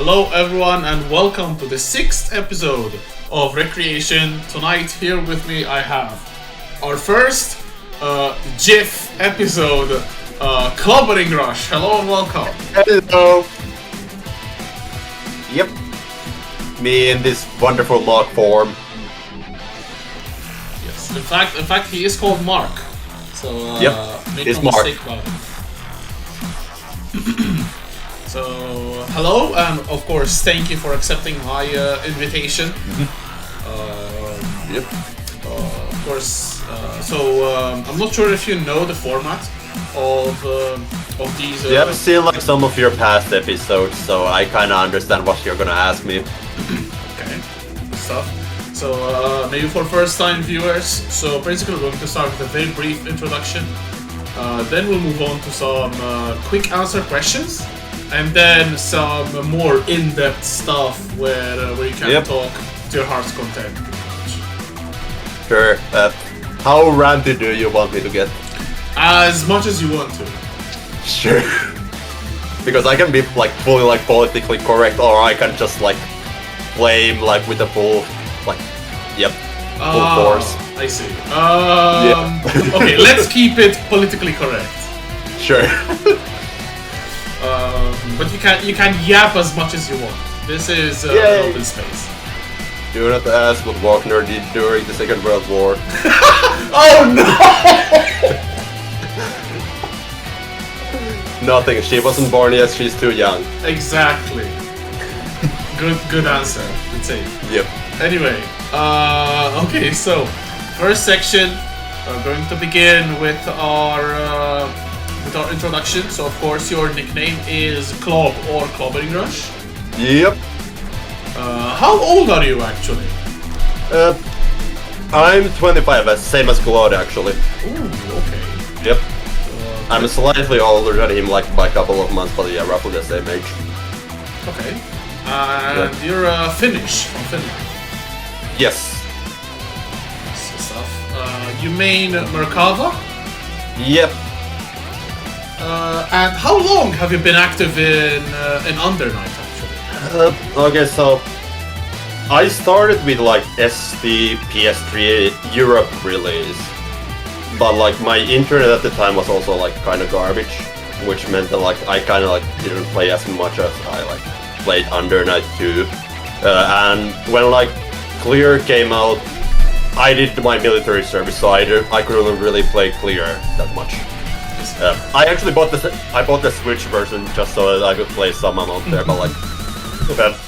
Hello everyone and welcome to the 6th episode of Recreation. Tonight here with me I have our first GIF episode, Clobbering Rush. Hello and welcome. Hello. Yep. Me in this wonderful log form. Yes. In fact he is called Mark. So make it's no Mark. mistake about it. So, hello, and of course, thank you for accepting my invitation. Yep. Of course, I'm not sure if you know the format of these. Yeah, I've seen like some of your past episodes, so I kind of understand what you're gonna ask me. Okay, good stuff. So, maybe for first-time viewers, so basically we're going to start with a very brief introduction. Then we'll move on to some quick answer questions. And then some more in-depth stuff where you can talk to your heart's content. Sure. How ranty do you want me to get? As much as you want to. Sure. Because I can be like fully like politically correct, or I can just like flame like with the full full force. I see. Okay, let's keep it politically correct. Sure. But you can yap as much as you want. This is an open space. Do not ask what Wagner did during the Second World War. Oh no! Nothing. She wasn't born yet. She's too young. Exactly. Good answer. Let's say. Yep. Anyway, okay. So, first section, we're going to begin with our introduction. So, of course, your nickname is Clob or Clobbering Rush. Yep. How old are you actually? I'm 25, same as Claude actually. Ooh, okay. Yep. I'm slightly older than him, like by a couple of months, but yeah, roughly the same age. Okay. And you're Finnish from Finland. Yes. Stuff. You main Merkava? Yep. And how long have you been active in Under Night actually? Okay, so I started with like SD PS3 Europe release, but like my internet at the time was also like kind of garbage, which meant that like I kind of like didn't play as much as I like played Under Night 2. And when like Clear came out, I did my military service, so I couldn't really play Clear that much. I actually bought the Switch version just so that I could play some amount there, but like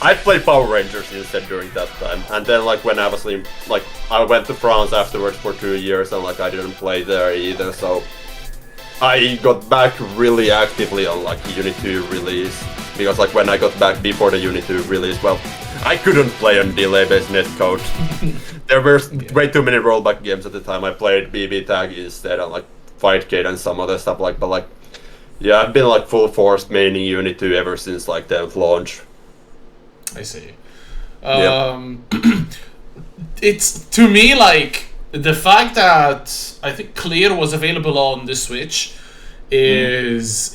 I played Power Rangers instead during that time. And then like when I was in, like I went to France afterwards for 2 years and like I didn't play there either, so I got back really actively on like Unit 2 release, because like when I got back before the Unit 2 release, well, I couldn't play on delay-based netcode. There were way too many rollback games at the time. I played BB Tag instead and like Fightcade and some other stuff like, but like, yeah, I've been like full force maining Unit 2 ever since like the launch. I see. It's to me like the fact that I think Clear was available on the Switch is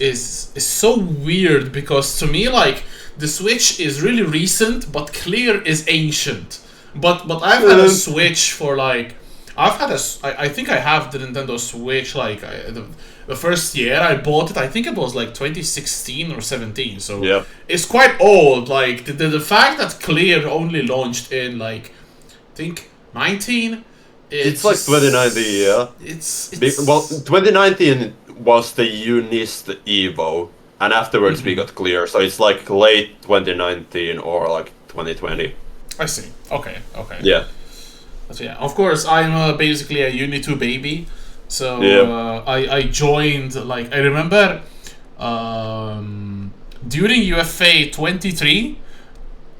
so weird, because to me like the Switch is really recent, but Clear is ancient. But I've had a Switch for like I think I have the Nintendo Switch like the first year I bought it, I think it was like 2016 or 17, so it's quite old. Like the fact that Clear only launched in like I think 19. It's like 2019, yeah. It's 2019 was the Unist Evo, and afterwards we got Clear, so it's like late 2019 or like 2020. I see. Okay. Yeah. So yeah, of course I'm basically a Unit 2 baby. So I joined, like I remember during UFA 23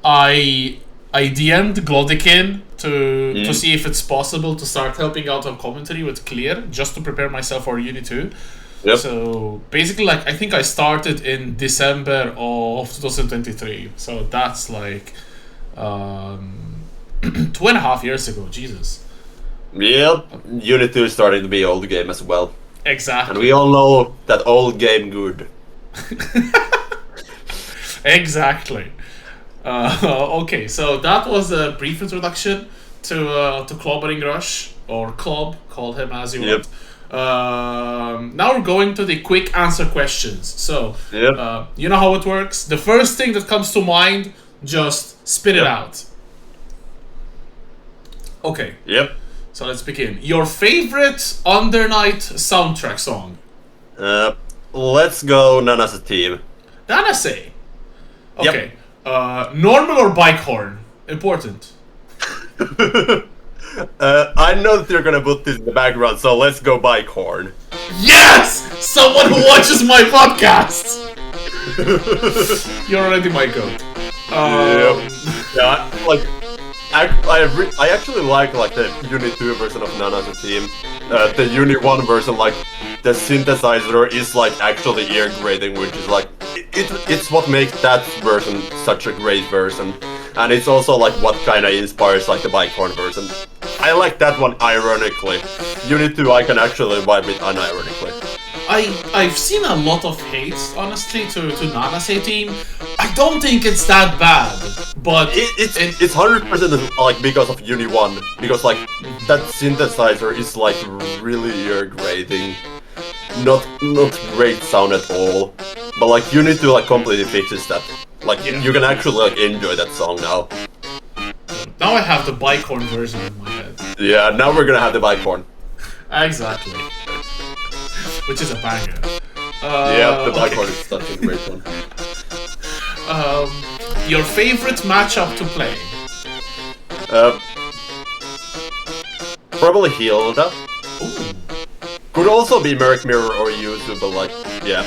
I DM'd Glodikin to see if it's possible to start helping out on commentary with Clear, just to prepare myself for Unit 2. Yep. So basically like I think I started in December of 2023. So that's like 2.5 years ago, Jesus. Yeah, Unit 2 is starting to be old game as well. Exactly. And we all know that old game good. Exactly. Okay, so that was a brief introduction to Clobbering Rush, or Clob, call him as you Yep. want. Now we're going to the quick answer questions. So, Yep. you know how it works. The first thing that comes to mind, just spit it out. Okay, Yep. so let's begin. Your favorite Under Night soundtrack song? Let's go Nana's team. Nanase. Yep. Okay. Normal or bike horn? Important. I know that you're gonna put this in the background, so let's go bike horn. Yes! Someone who watches my podcasts! You're already my goat. Yeah, like I actually like the Uni 2 version of Nana's team. The Uni 1 version, like the synthesizer is like actually ear grating, which is like it's what makes that version such a great version, and it's also like what kind of inspires like the bike horn version. I like that one ironically. Uni 2 I can actually vibe it unironically. I've seen a lot of hate, honestly, to Nanase team. I don't think it's that bad, but It's 100% like because of Uni 1, because like that synthesizer is like really ear grating, not great sound at all. But like Uni 2 like completely fixes that. Like you can actually like enjoy that song now. now I have the bike horn version in my head. Yeah, now we're gonna have the bike horn. Exactly. Which is a banger. Yeah, the bike okay. horn is such a great one. Your favorite matchup to play? Probably Hilda. Ooh. Could also be Merc Mirror or Yuzu, but like, yeah.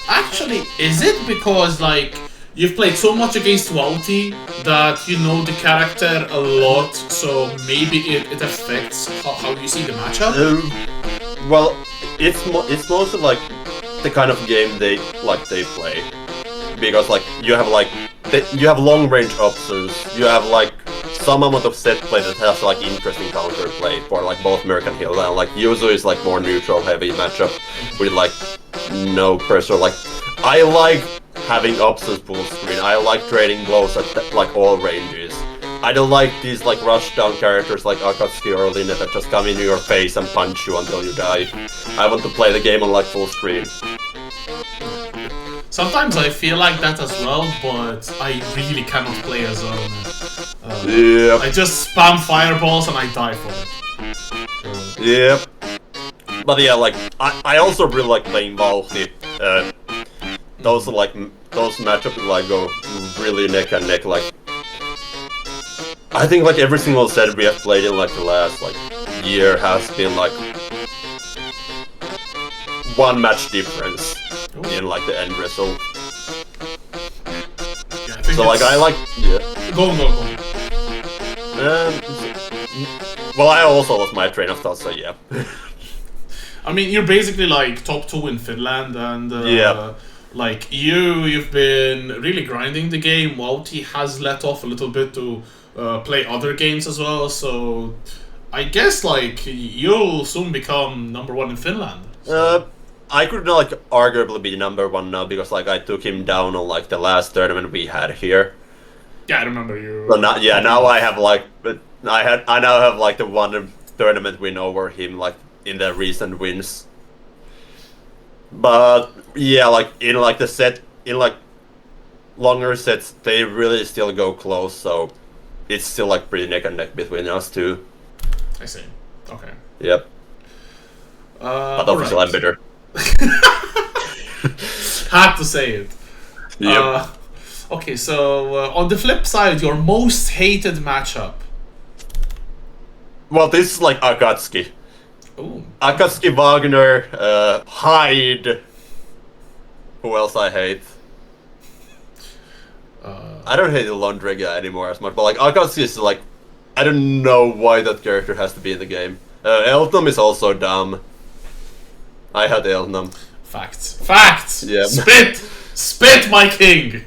Actually, is it because, like, you've played so much against Wouty that you know the character a lot, so maybe it affects how you see the matchup? Well, it's mostly like the kind of game they play, because like you have long range options, you have like some amount of set play that has like interesting counter play for like both Merc and Hilda, and like Yuzu is like more neutral heavy matchup with like no pressure. Like I like having options full screen. I like trading blows at like all ranges. I don't like these like rush down characters like Akatsuki or Linnet that just come into your face and punch you until you die. I want to play the game on like full screen. Sometimes I feel like that as well, but I really cannot play a zone. Yeah. I just spam fireballs and I die for it. Yeah. But yeah, like I also really like playing Valti. Those matchups like go really neck and neck. Like I think like every single set we have played in like the last like year has been like one match difference in like the end result. Yeah, I think So like I like Go. well, I also lost my train of thought, so yeah. I mean, you're basically like top 2 in Finland, and Yeah. like you've been really grinding the game. Wouty has let off a little bit to play other games as well, so I guess like you'll soon become #1 in Finland. So. I could like arguably be #1 now because like I took him down on like the last tournament we had here. Yeah, I remember you. So now, yeah, now I have like, I now have like the one tournament win over him like in the recent wins. But yeah, like in like the set, in like longer sets, they really still go close. So it's still like pretty neck and neck between us two. I see. Okay. Yep. But obviously right. I'm bitter. Had to say it. Yep. Okay, so on the flip side, your most hated matchup. Well, this is like Akatsuki. Ooh. Akatsuki, Wagner, Hyde. Who else I hate? I don't hate the Laundry guy anymore as much, but like Akatsuki is like, I don't know why that character has to be in the game. Elton is also dumb. I had Elton. Facts. Yeah. Spit, my king.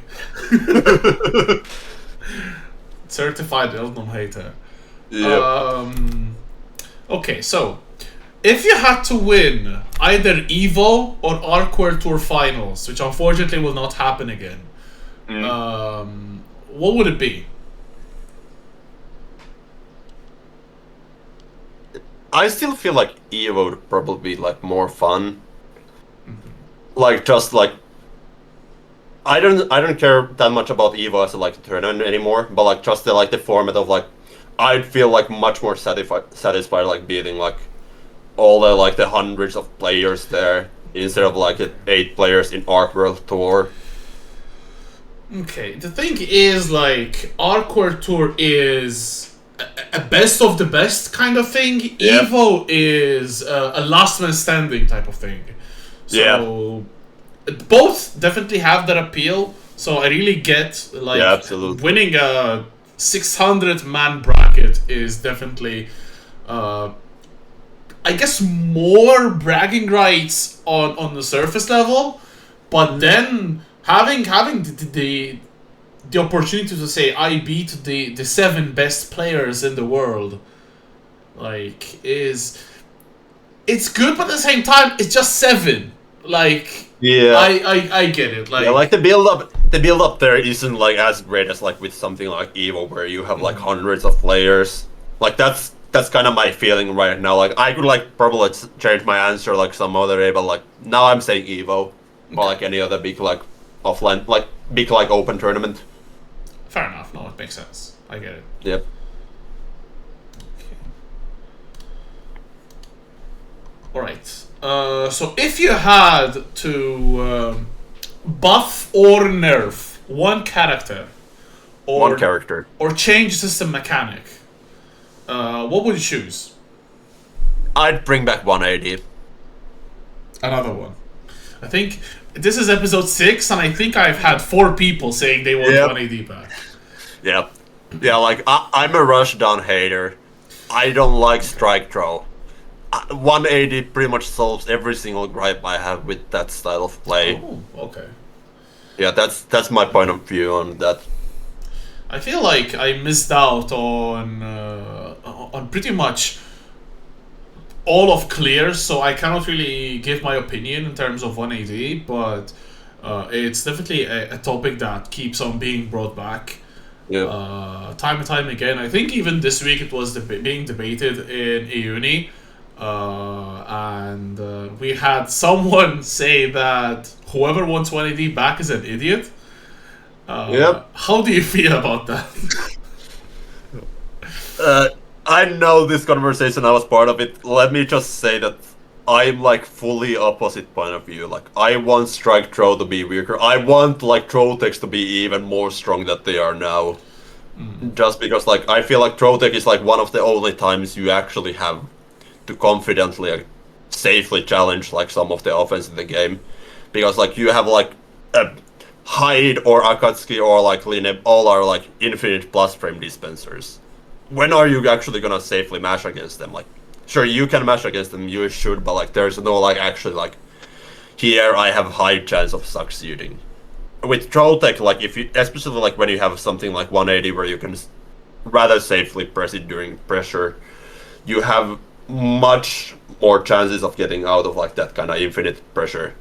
Certified Elton hater. Yeah. Okay, so if you had to win either Evo or Arc World Tour Finals, which unfortunately will not happen again, what would it be? I still feel like Evo would probably be like more fun. Like just like I don't care that much about Evo as like a tournament anymore, but like just the format of like I'd feel like much more satisfied like beating like all the hundreds of players there instead of like 8 players in Arc World Tour. Okay, the thing is like Arc World Tour is a best of the best kind of thing. Yep. Evo is a last man standing type of thing. So both definitely have their appeal. So I really get like absolutely. Winning a 600 man bracket is definitely I guess more bragging rights on the surface level, but then having the opportunity to say I beat the 7 best players in the world, like it's good, but at the same time it's just 7. Like I get it. Like like the build up there isn't like as great as like with something like Evo where you have like hundreds of players. Like that's kind of my feeling right now. Like I could like probably change my answer like some other day, but like now I'm saying Evo or like any other big like offline like big like open tournament. Fair enough. No, it makes sense. I get it. Yep. Okay. All right. So if you had to buff or nerf one character, or change system mechanic, what would you choose? I'd bring back 180. Another one. I think this is episode 6, and I think I've had 4 people saying they want 180 back. Yeah, like I'm a rushdown hater. I don't like strike throw. 180 pretty much solves every single gripe I have with that style of play. Oh, okay. Yeah, that's my point of view on that. I feel like I missed out on pretty much all of clear, so I cannot really give my opinion in terms of 180, but it's definitely a topic that keeps on being brought back. Yeah. Time and time again. I think even this week it was being debated in a uni, and we had someone say that whoever wants 180 back is an idiot. How do you feel about that? I know this conversation, I was part of it. Let me just say that I'm like fully opposite point of view. Like I want strike throw to be weaker. I want like throw techs to be even more strong than they are now. Just because like I feel like throw tech is like one of the only times you actually have to confidently safely challenge like some of the offense in the game. Because like you have like a Hyde or Akatsuki or like Lineb all are like infinite plus frame dispensers. When are you actually gonna safely mash against them? Like, sure, you can mash against them, you should, but like there's no like actually like here I have high chance of succeeding. With throw tech, like if you, especially like when you have something like 180 where you can rather safely press it during pressure, you have much more chances of getting out of like that kind of infinite pressure.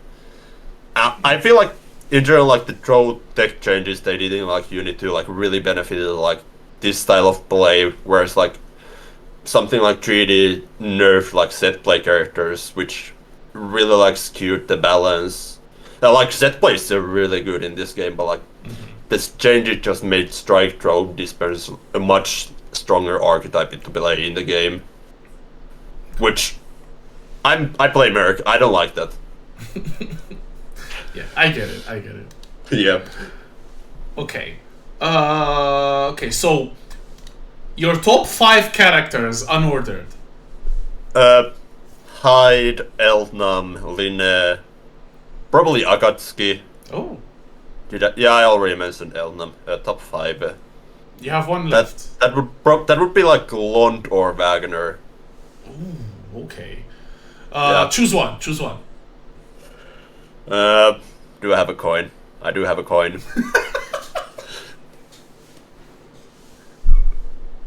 I feel like in general, like the throw tech changes they did in like Unity 2 like really benefited like this style of play, whereas like something like 3D nerfed like set play characters, which really like skewed the balance. Now, like set play is still really good in this game, but like this change it just made strike throw disperse a much stronger archetype to play in the game. Which I play Merc, I don't like that. Yeah, I get it. Yeah. Okay. Okay, so your top 5 characters unordered. Hyde, Elnam, Linne, probably Akatsuki. Oh. Yeah, I already mentioned Elnam. Top 5. You have one left. That would be like Lond or Wagner. Ooh, okay. Yeah. Choose one. Do I have a coin? I do have a coin.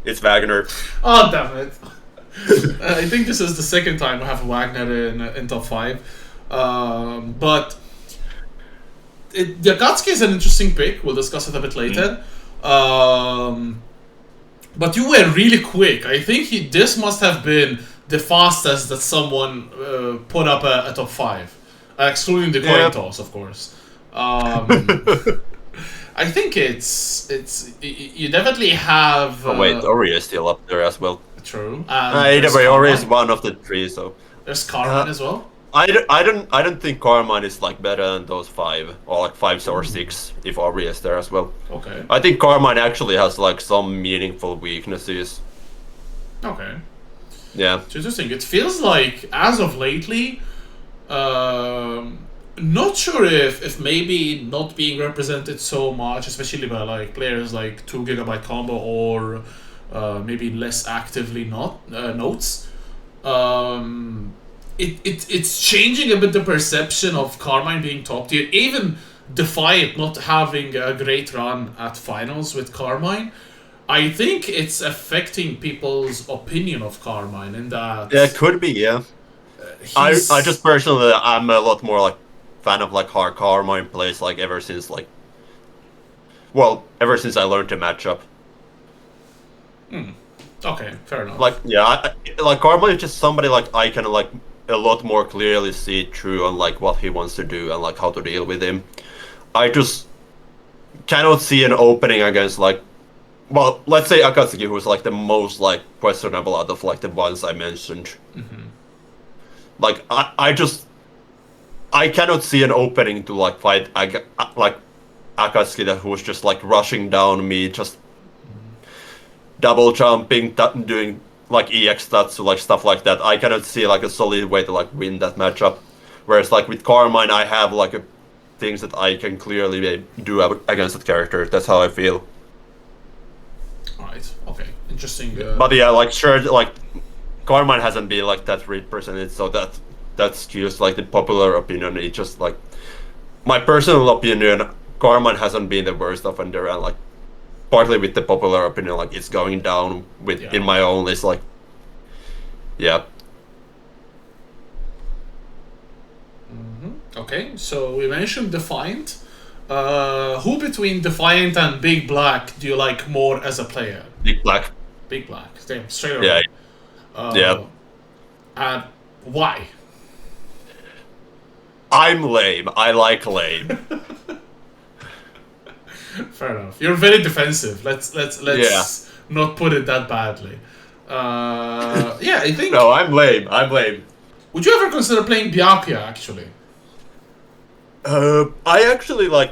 It's Wagner. Oh, damn it. I think this is the second time we have Wagner in top 5. But the Akatsuki is an interesting pick. We'll discuss it a bit later. But you were really quick. I think this must have been the fastest that someone put up a top 5. Excluding the coin toss, of course. I think it's you definitely have. Oh wait, Ori is still up there as well. True. Either way, Ori is one of the 3, so. There's Carmine as well. I don't think Carmine is like better than those 5 or like 5 or 6 if Ori is there as well. Okay. I think Carmine actually has like some meaningful weaknesses. Okay. Yeah. It's interesting. It feels like as of lately, not sure if maybe not being represented so much, especially by like players like 2GB Combo or maybe less actively notes. It's changing a bit the perception of Carmine being top tier. Even Defiant not having a great run at finals with Carmine, I think it's affecting people's opinion of Carmine in that. Yeah, it could be. Yeah. I just personally, I'm a lot more like fan of like how Carmine plays like ever since I learned to match up. Okay, fair enough. Like like Carmine is just somebody like I can like a lot more clearly see through on like what he wants to do and like how to deal with him. I just cannot see an opening against like, well, let's say Akatsuki, who's like the most like questionable out of like the ones I mentioned. Like I cannot see an opening to like fight like Akatsuki that who's just like rushing down me, just double jumping, doing like EX stats, like stuff like that. I cannot see like a solid way to like win that matchup. Whereas like with Carmine, I have like things that I can clearly do against that character. That's how I feel. Alright, okay, interesting. But yeah, like sure, like Carmine hasn't been like that represented, so that's just like the popular opinion. It's just like my personal opinion. Carmine hasn't been the worst offender, and like partly with the popular opinion, like it's going down with in my own list. Like, yeah. Okay, so we mentioned Defiant. Who between Defiant and Big Black do you like more as a player? Big Black. Big Black. Damn, straight away. Yeah. And why? I'm lame. I like lame. Fair enough. You're very defensive. Let's not put it that badly. Yeah, I think. No, I'm lame. I'm lame. Would you ever consider playing Byakuya actually? I actually like.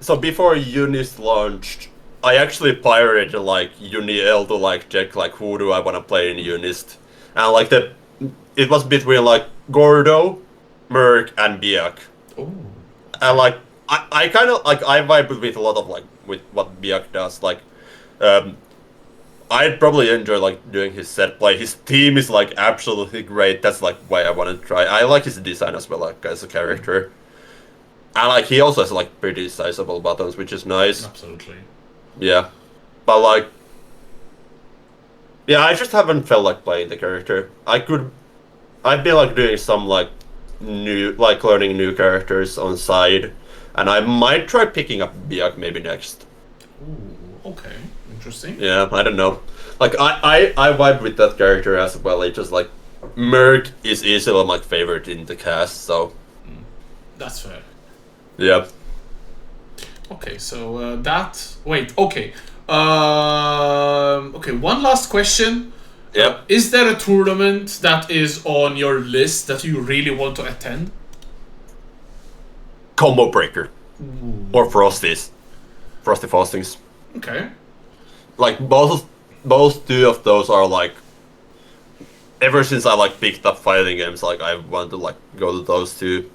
So before Unis launched, I actually pirated like Uniel to like check like who do I want to play in Unist, and like it was between like Gordo, Merk, and Byak. Ooh. And like I kind of like I vibe with a lot of like with what Byak does. Like, I'd probably enjoy like doing his set play. His team is like absolutely great. That's like why I want to try. I like his design as well, like as a character. And like he also has like pretty sizable buttons, which is nice. Absolutely. Yeah, but like, yeah, I just haven't felt like playing the character. I've been like doing some like learning new characters on side, and I might try picking up Byak maybe next. Ooh, okay, interesting. Yeah, I don't know. Like I vibe with that character as well. It's just like Merk is easily my favorite in the cast, so that's fair. Yeah. Okay, so wait, okay. Okay, one last question. Yep. Is there a tournament that is on your list that you really want to attend? Combo Breaker. Ooh. Or Frosty Faustings. Okay. Like both two of those are like ever since I like picked up fighting games, like I want to like go to those two.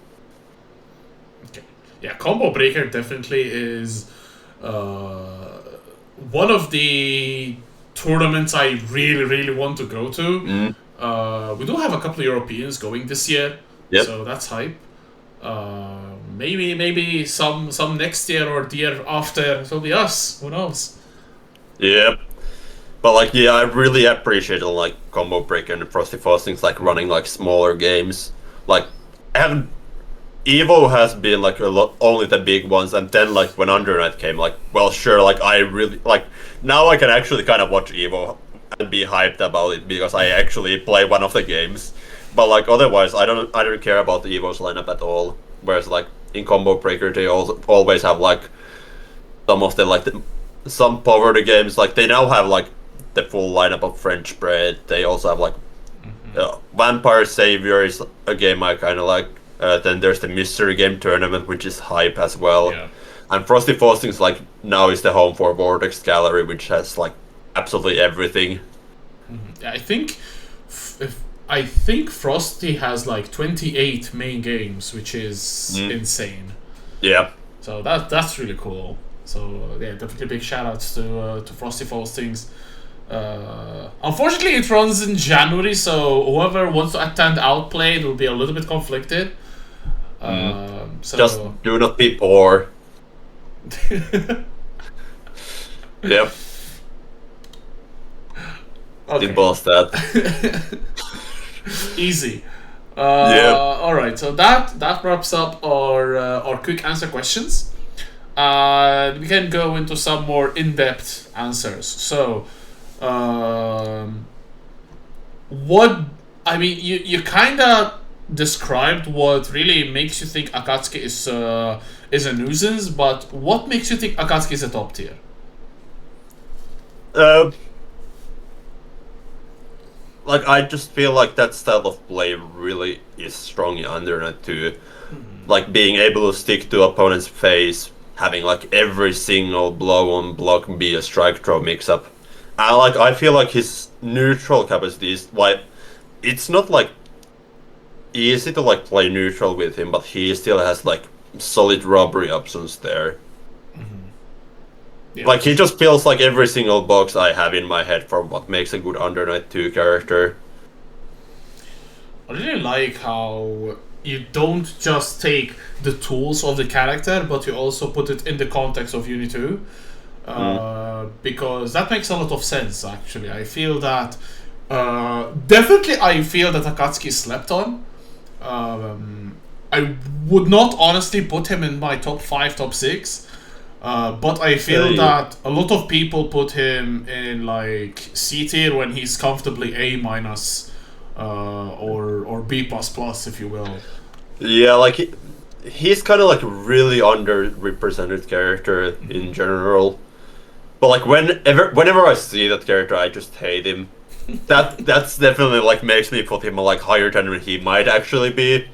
Okay. Yeah, Combo Breaker definitely is one of the tournaments I really want to go to. We do have a couple of Europeans going this year, so that's hype. Maybe some next year or the year after it'll be us. Who knows? Yep. But like, yeah, I really appreciate like Combo Breaker and Frosty Faustings like running like smaller games. Like, I haven't Evo has been like a lot, only the big ones, and then like when Under Night came, like, well, sure, like I really like now I can actually kind of watch Evo and be hyped about it because I actually play one of the games. But like otherwise, I don't care about the Evo's lineup at all. Whereas like in Combo Breaker, they also always have like some of the some poverty games. Like they now have like the full lineup of French Bread. They also have like Vampire Savior is a game I kind of like. Then there's the Mystery Game Tournament, which is hype as well. Yeah. And Frosty Frostings like now is the home for Vortex Gallery, which has like absolutely everything. Yeah, I think Frosty has like 28 main games, which is insane. Yeah. So that's really cool. So yeah, definitely big shout outs to Frosty Frostings. Unfortunately, it runs in January, so whoever wants to attend Outplayed will be a little bit conflicted. So Just do not be poor. Yep. Okay. Simple as that. Easy. Yeah. All right. So that wraps up our quick answer questions. We can go into some more in-depth answers. So, you kind of described what really makes you think Akatsuki is a nuisance, but what makes you think Akatsuki is a top tier? Like I just feel like that style of play really is strong in Undernet too. Like being able to stick to opponent's face, having like every single blow on block be a strike throw mix up. And like I feel like his neutral capacity is like it's not like easy to like play neutral with him, but he still has like solid robbery options there. Yeah. Like he just feels like every single box I have in my head for what makes a good Under Night 2 character. I really like how you don't just take the tools of the character, but you also put it in the context of Uni 2. Because that makes a lot of sense, actually. I feel that... definitely I feel that Akatsuki slept on. I would not honestly put him in my top 5, top 6. But I feel that a lot of people put him in like C tier when he's comfortably A minus or B plus plus, if you will. Yeah, like he's kind of like a really underrepresented character in general. But like whenever I see that character, I just hate him. That's definitely like makes me put him like higher than he might actually be.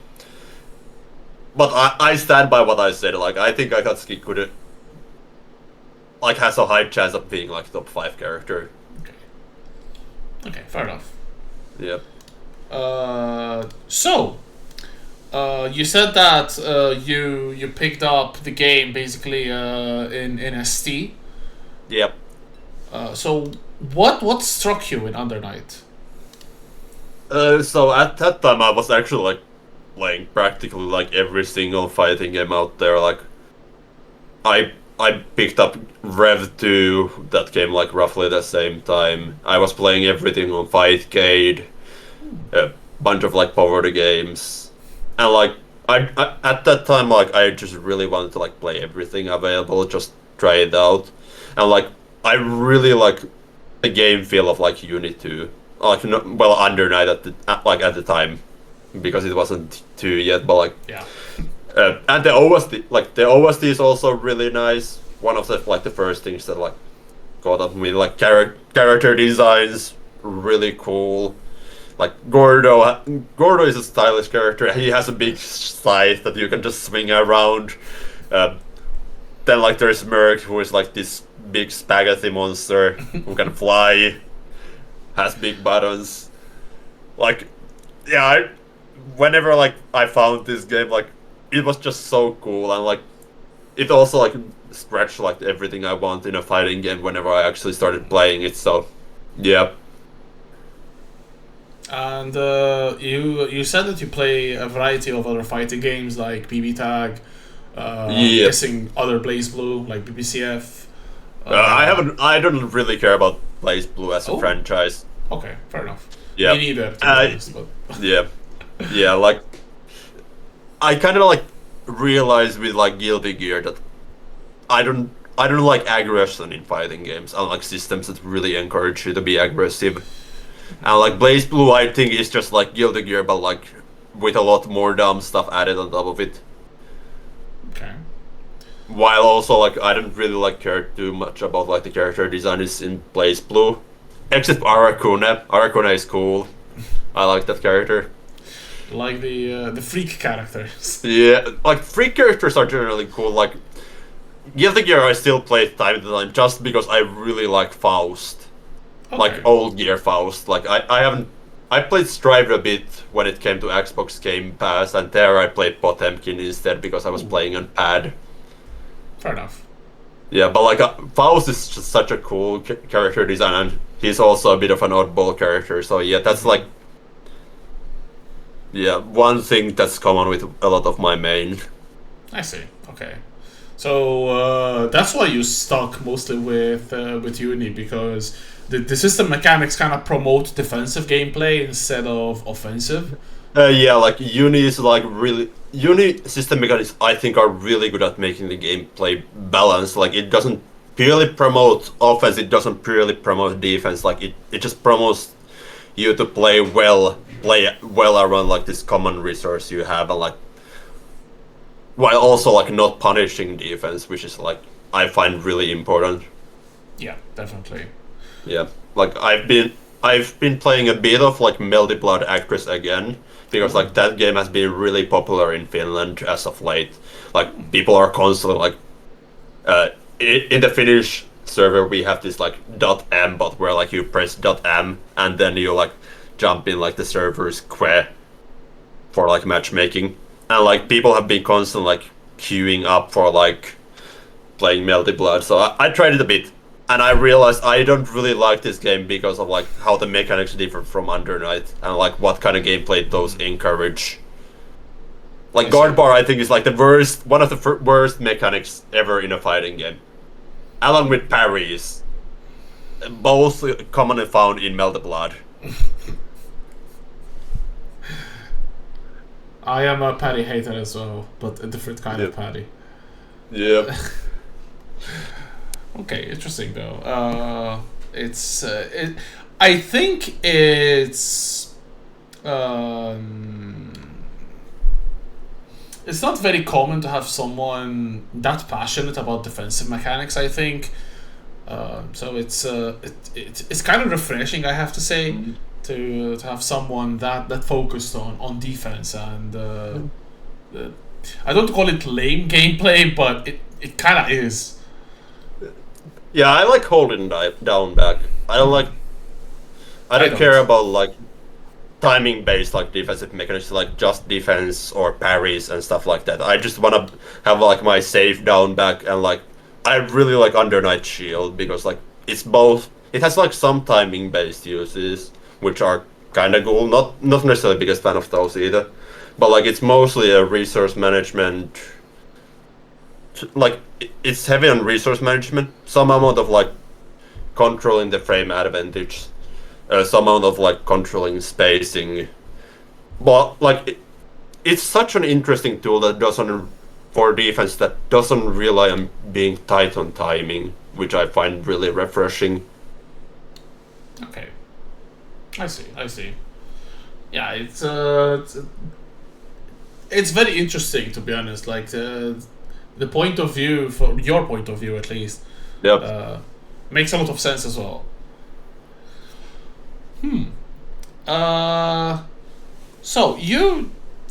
But I stand by what I said. Like I think Akatsuki could like has a high chance of being like top 5 character. Okay, fair enough. Yep. So you said that you picked up the game basically in ST. Yep. So what struck you in Under Night? So at that time I was actually like playing practically like every single fighting game out there. Like I picked up Rev 2 that came like roughly the same time. I was playing everything on Fightcade, a bunch of like poverty games, and like I at that time like I just really wanted to like play everything available, just try it out, and like I really like the game feel of like Unit 2, like well Under Night at the time, because it wasn't 2 yet, but like yeah. And the OST is also really nice. One of the first things that like got up with like character designs, really cool. Like Gordo is a stylish character. He has a big scythe that you can just swing around. Then like there's Merc, who is like this big spaghetti monster who can fly, has big buttons. Like, yeah, whenever like I found this game, like it was just so cool, and like it also like scratched like everything I want in a fighting game whenever I actually started playing it. So, yeah. And you said that you play a variety of other fighting games like BB Tag, guessing other Blaze Blue like BBCF. I don't really care about Blaze Blue as a franchise. Okay, fair enough. Yeah. Me neither, to be honest, but Yeah. Yeah, like I kind of like realized with like Guilty Gear that I don't like aggression in fighting games. I like systems that really encourage you to be aggressive. And like Blaze Blue, I think is just like Guilty Gear, but like with a lot more dumb stuff added on top of it. Okay. While also like I don't really like care too much about like the character designs in Blaze Blue, except Arakune. Arakune is cool. I like that character. Like the freak characters. Yeah, like freak characters are generally cool. Like Guilty Gear, I still play time to time just because I really like Faust. Okay. Like old Gear Faust. Like I played Strive a bit when it came to Xbox Game Pass, and there I played Potemkin instead because I was playing on pad. Fair enough. Yeah, but like Faust is just such a cool character design, and he's also a bit of an oddball character. So yeah, that's like one thing that's common with a lot of my main. I see. Okay. So that's why you stuck mostly with Uni, because the system mechanics kind of promote defensive gameplay instead of offensive. Yeah, like Uni is like really Uni system mechanics. I think are really good at making the gameplay balanced. Like it doesn't purely promote offense. It doesn't purely promote defense. Like it just promotes you to play well around like this common resource you have, and like while also like not punishing defense, which is like I find really important. Yeah, definitely. Yeah, like I've been playing a bit of like Melty Blood Actress again, because like that game has been really popular in Finland as of late. Like people are constantly like in the Finnish server we have this like .m bot where like you press .m and then you like jump in like the server's queue for like matchmaking, and like people have been constantly like queuing up for like playing Melty Blood. So I tried it a bit, and I realized I don't really like this game because of like how the mechanics differ from Under Night and like what kind of gameplay those encourage. Like guard bar, I think is like one of the worst mechanics ever in a fighting game, along with parries, both commonly found in Melty Blood. I am a parry hater as well, but a different kind of parry. Yeah. Okay, interesting though. I think it's not very common to have someone that passionate about defensive mechanics, I think. So it's kind of refreshing, I have to say, to have someone that focused on defense, and I don't call it lame gameplay, but it kind of is. Yeah, I like holding down back. I don't care about like timing based like defensive mechanics, like just defense or parries and stuff like that. I just wanna have like my safe down back, and like I really like Under Night Shield because like it's both. It has like some timing based uses which are kind of cool. Not necessarily the biggest fan of those either, but like it's mostly a resource management. Like it's heavy on resource management, some amount of like controlling the frame advantage, some amount of like controlling spacing, but like it's such an interesting tool that doesn't, for defense, that doesn't rely on being tight on timing, which I find really refreshing. Okay, I see. Yeah, it's very interesting, to be honest. Like the point of view, from your point of view at least, makes a lot of sense as well.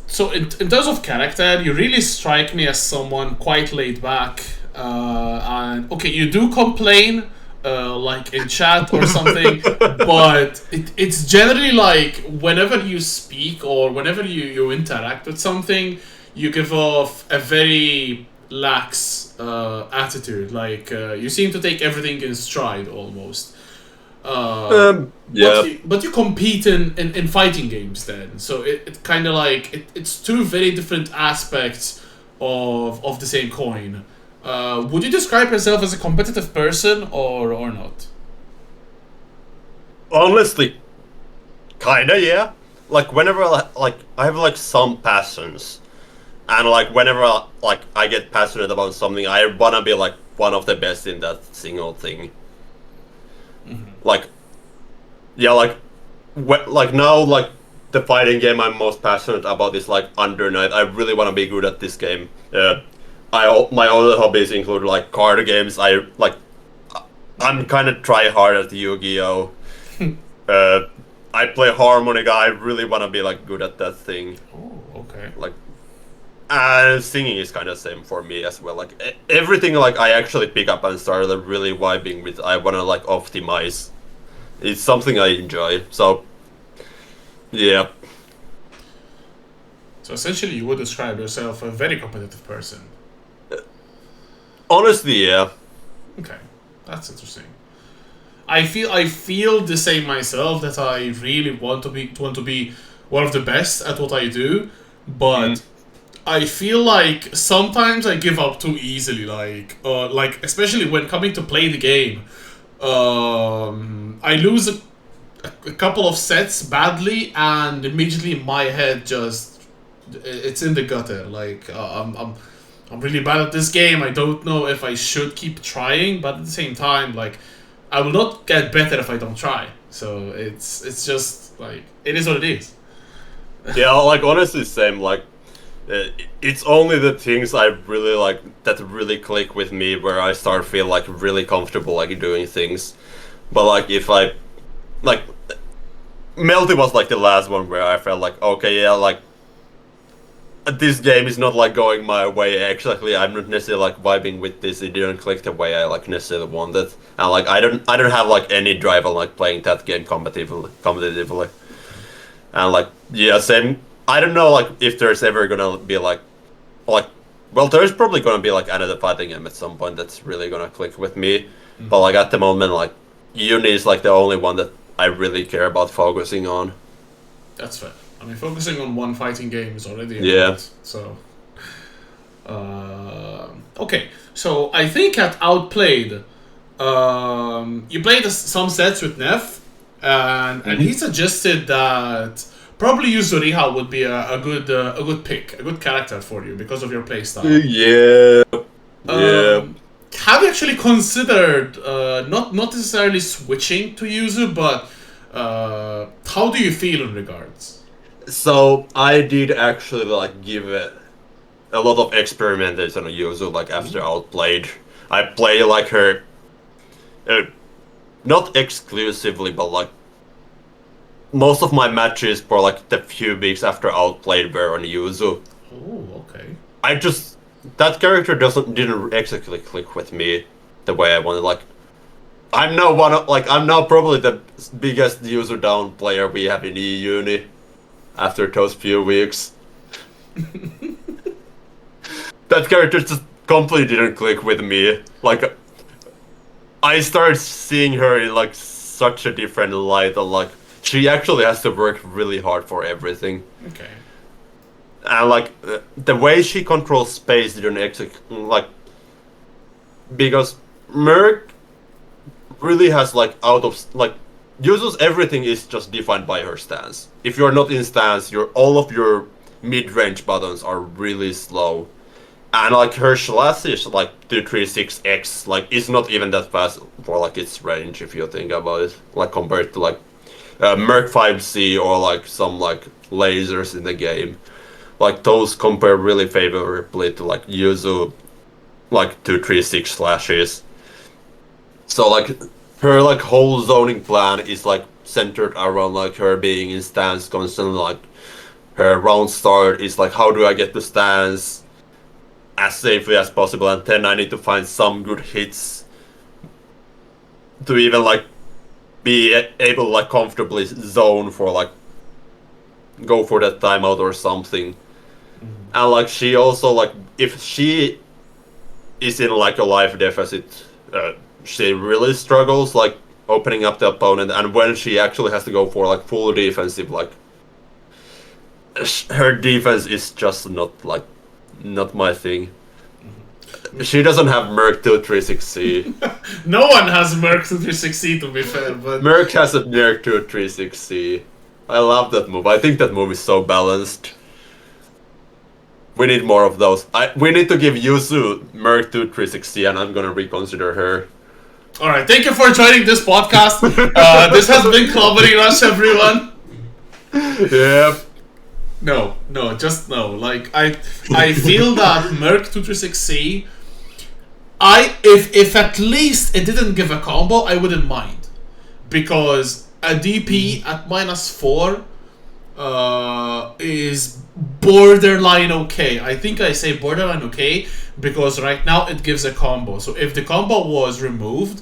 So in terms of character, you really strike me as someone quite laid back. And okay, you do complain, like in chat or something, but it's generally like whenever you speak or whenever you interact with something, you give off a very lax attitude. Like you seem to take everything in stride almost. Yeah. But you compete in fighting games then, so it kind of like it's two very different aspects of the same coin. Would you describe yourself as a competitive person or not? Honestly, kinda, yeah. Like whenever I have like some passions, And like whenever I get passionate about something, I wanna be like one of the best in that single thing. Like, yeah, like now, like the fighting game I'm most passionate about is like Under Night. I really wanna be good at this game. My other hobbies include like card games. I'm kind of try hard at Yu-Gi-Oh. I play harmonica. I really wanna be like good at that thing. Oh, okay. Like. And singing is kind of same for me as well. Like everything, like I actually pick up and start really vibing with. I wanna like optimize. It's something I enjoy. So, yeah. So essentially, you would describe yourself a very competitive person. Honestly, yeah. Okay, that's interesting. I feel the same myself. That I really want to be one of the best at what I do, but. I feel like sometimes I give up too easily, like especially when coming to play the game. I lose a couple of sets badly, and immediately my head just it's in the gutter. Like I'm really bad at this game. I don't know if I should keep trying, but at the same time, like I will not get better if I don't try. So it's just like it is what it is. Yeah, like honestly, same. Like. It's only the things I really like that really click with me where I start feel like really comfortable like doing things. But like if I like Melty was like the last one where I felt like okay, yeah, like this game is not like going my way. Actually, I'm not necessarily like vibing with this. It didn't click the way I like necessarily wanted. And like I don't have like any drive on like playing that game competitively. And like yeah, same. I don't know, like, if there's ever gonna be, well, there's probably gonna be, like, another fighting game at some point that's really gonna click with me. But, like, at the moment, like, Uni is, like, the only one that I really care about focusing on. That's fair. I mean, focusing on one fighting game is already a lot, so... okay, so I think at Outplayed, you played some sets with Neff, and he suggested that... Probably Yuzuriha would be a good pick, a good character for you because of your playstyle. Yeah. Have you actually considered not necessarily switching to Yuzu, but how do you feel in regards? So I did actually like give it a lot of experimentation on Yuzu like after Outplayed. I play like her, not exclusively, but like. Most of my matches for like the few weeks after Outplayed were on Yuzu. Oh, okay. That character didn't exactly click with me the way I wanted. Like, I'm now probably the biggest Yuzu down player we have in E-Uni after those few weeks. That character just completely didn't click with me. Like, I started seeing her in like such a different light, and like. She actually has to work really hard for everything. Okay. And like the way she controls space didn't like because Merc really has like uses everything is just defined by her stance. If you're not in stance, all of your mid-range buttons are really slow. And like her slash is like 236X, like it's not even that fast for like its range if you think about it. Like compared to like Merc 5C or like some like lasers in the game, like those compare really favorably to like Yuzu, like 236 slashes. So like her like whole zoning plan is like centered around like her being in stance constantly. Like her round start is like how do I get to stance as safely as possible, and then I need to find some good hits to even like. Be able to like comfortably zone for like go for that timeout or something. And like she also like if she is in like a life deficit, she really struggles like opening up the opponent, and when she actually has to go for like full defensive, like her defense is just not my thing. She doesn't have Merc 236C. No one has Merc 236C to be fair, but... Merc has a Merc 236C. I love that move. I think that move is so balanced. We need more of those. We need to give Yuzu Merc 2360 and I'm gonna reconsider her. Alright, thank you for joining this podcast. This has been Clobbering Rush, everyone. Yep. No, just no. Like, I feel that Merc 2360, if at least it didn't give a combo, I wouldn't mind. Because a DP at -4 is borderline okay. I think I say borderline okay because right now it gives a combo. So if the combo was removed,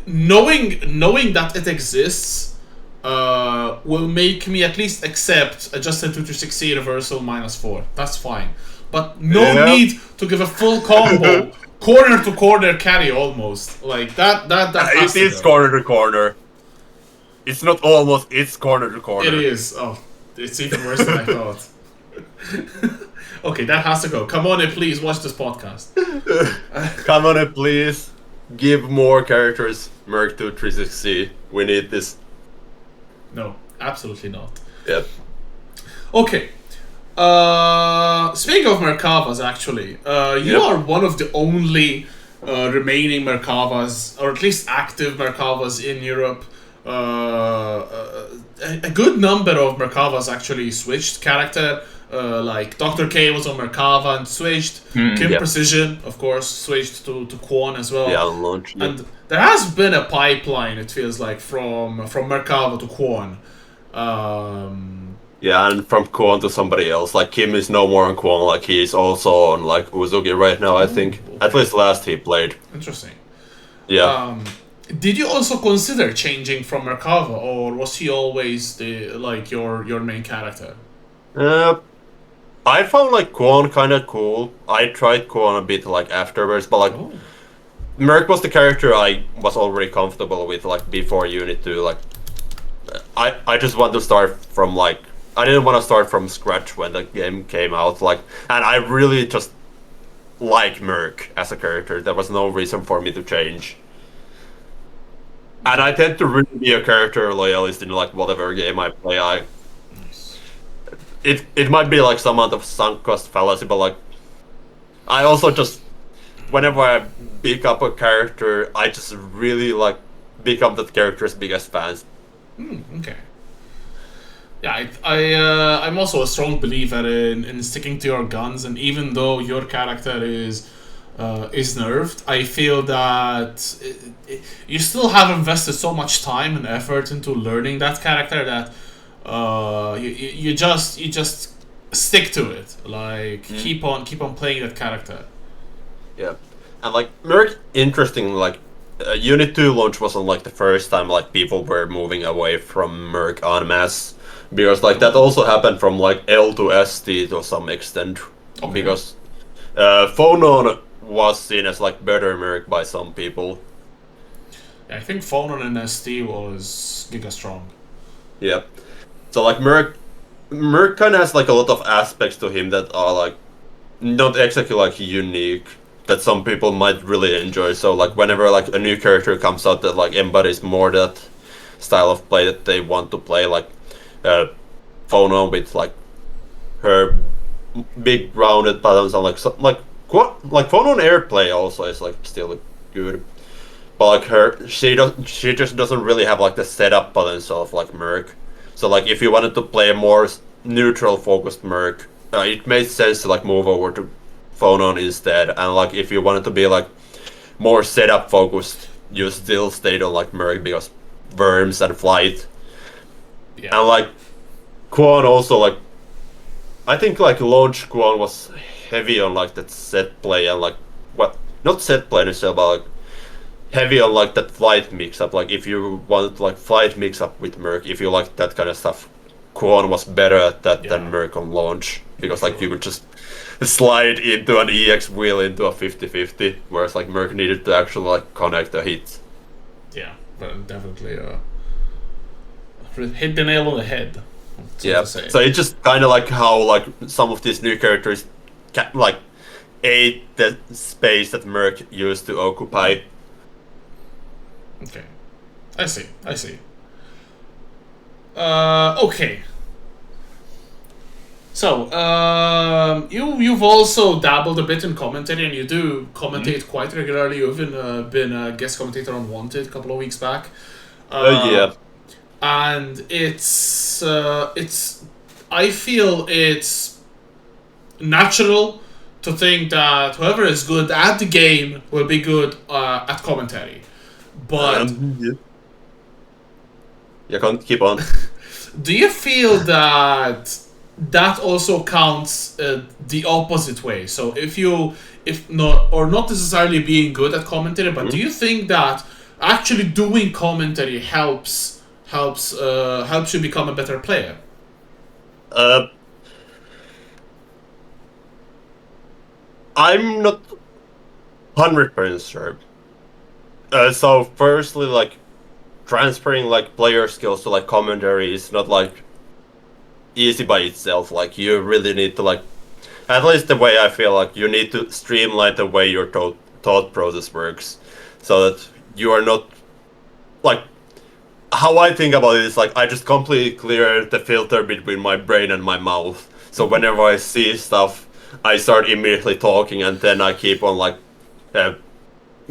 knowing that it exists will make me at least accept adjusted 2360 reversal -4. That's fine. But no need to give a full combo, corner to corner carry almost. Like that has It is corner to corner. It's not almost, it's corner to corner. It is. Oh, it's even worse than I thought. Okay, that has to go. Come on and please watch this podcast. Come on and please give more characters Merc 2360. We need this. No, absolutely not. Yep. Okay. Speaking of Merkavas, actually, you are one of the only remaining Merkavas, or at least active Merkavas in Europe. A good number of Merkavas actually switched character. Like Dr. K was on Merkava and switched. Kim Precision, of course, switched to Kwon as well. Yeah, on launch. Yeah. And there has been a pipeline, it feels like, from Merkava to Kwon. Yeah, and from Kwon to somebody else. Like Kim is no more on Kwon. Like he's also on like Uzugi right now. I think at least last he played. Interesting. Yeah. Did you also consider changing from Merkava, or was he always your main character? I found like Kwon kind of cool. I tried Kwon a bit like afterwards, but like Merc was the character I was already comfortable with like before Unit 2. Like I just want to start from like I didn't want to start from scratch when the game came out. Like, and I really just like Merc as a character. There was no reason for me to change. And I tend to really be a character loyalist in like whatever game I play. It might be like some amount of sunk cost fallacy, but like I also just whenever I pick up a character, I just really like become that character's biggest fans. Okay. Yeah, I'm also a strong believer in sticking to your guns, and even though your character is nerfed, I feel that you still have invested so much time and effort into learning that character that you just stick to it. Like keep on playing that character. Yeah, and like Merc, interesting. Like Unit 2 launch wasn't like the first time like people were moving away from Merc en masse, because like that also happened from like L to ST to some extent. Okay. Because Phonon was seen as like better Merc by some people. Yeah, I think Phonon and ST was giga strong. Yeah. So like Merc kind of has like a lot of aspects to him that are like not exactly like unique that some people might really enjoy. So like whenever like a new character comes out that like embodies more that style of play that they want to play, like Phonon with like her big rounded buttons and like Phonon airplay also is like still good. But like she just doesn't really have like the setup buttons of like Merc. So like if you wanted to play a more neutral focused Merc, it made sense to like move over to Phonon instead. And like if you wanted to be like more setup focused, you still stayed on like Merc because worms and flight. Yeah. And like Kwon also like I think like launch Kwon was heavy on like that set play and like not set play necessarily, but like heavy on like that flight mix up. Like if you wanted like flight mix up with Merc, if you like that kind of stuff, Kwon was better at that than Merc on launch, because like you could just slide into an EX wheel into a 50-50, whereas like Merc needed to actually like connect a hit. Yeah, but definitely hit the nail on the head. Yeah, so it's just kind of like how like some of these new characters like ate the space that Merc used to occupy. Okay, I see. Okay. So, you've also dabbled a bit in commentary, and you do commentate quite regularly. You've even been a guest commentator on Wanted a couple of weeks back. Yeah. And I feel it's natural to think that whoever is good at the game will be good at commentary. But Yeah. You can't keep on. do you feel that that also counts the opposite way? So if not necessarily being good at commentary, but do you think that actually doing commentary helps you become a better player? I'm not 100% sure. So firstly, like transferring like player skills to like commentary is not like easy by itself. Like you really need to like, at least the way I feel like you need to streamline the way your thought process works, so that you are not like, how I think about it is like I just completely clear the filter between my brain and my mouth. So whenever I see stuff, I start immediately talking, and then I keep on like uh,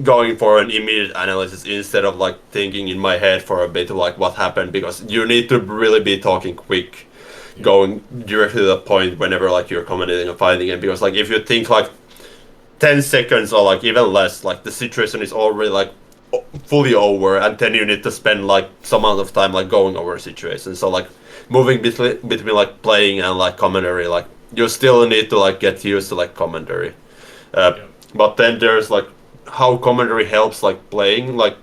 going for an immediate analysis instead of like thinking in my head for a bit like what happened, because you need to really be talking quick, going directly to the point whenever like you're commentating a fighting game, because like if you think like 10 seconds or like even less, like the situation is already like fully over, and then you need to spend like some amount of time like going over a situation. So like moving between like playing and like commentary, like you still need to like get used to like commentary. But then there's like how commentary helps like playing. Like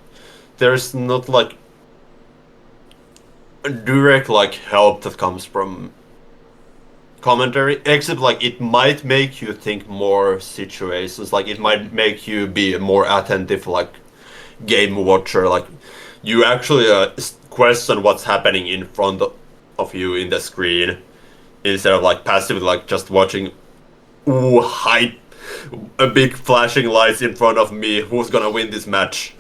there's not like a direct like help that comes from commentary, except like it might make you think more situations. Like it might make you be a more attentive like game watcher. Like you actually question what's happening in front of you in the screen, instead of like passively like just watching, ooh, hype, a big flashing lights in front of me, who's gonna win this match.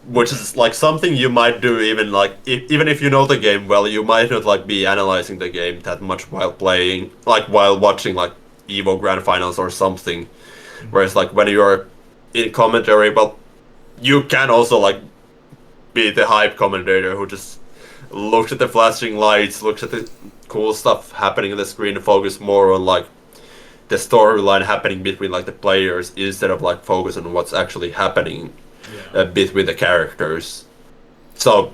Which is like something you might do even like even if you know the game well, you might not like be analyzing the game that much while playing, like while watching like Evo Grand Finals or something. Whereas like when you're in commentary, well, you can also like be the hype commentator who just looks at the flashing lights, looks at the cool stuff happening on the screen, and focus more on like the storyline happening between like the players, instead of like focus on what's actually happening between the characters. So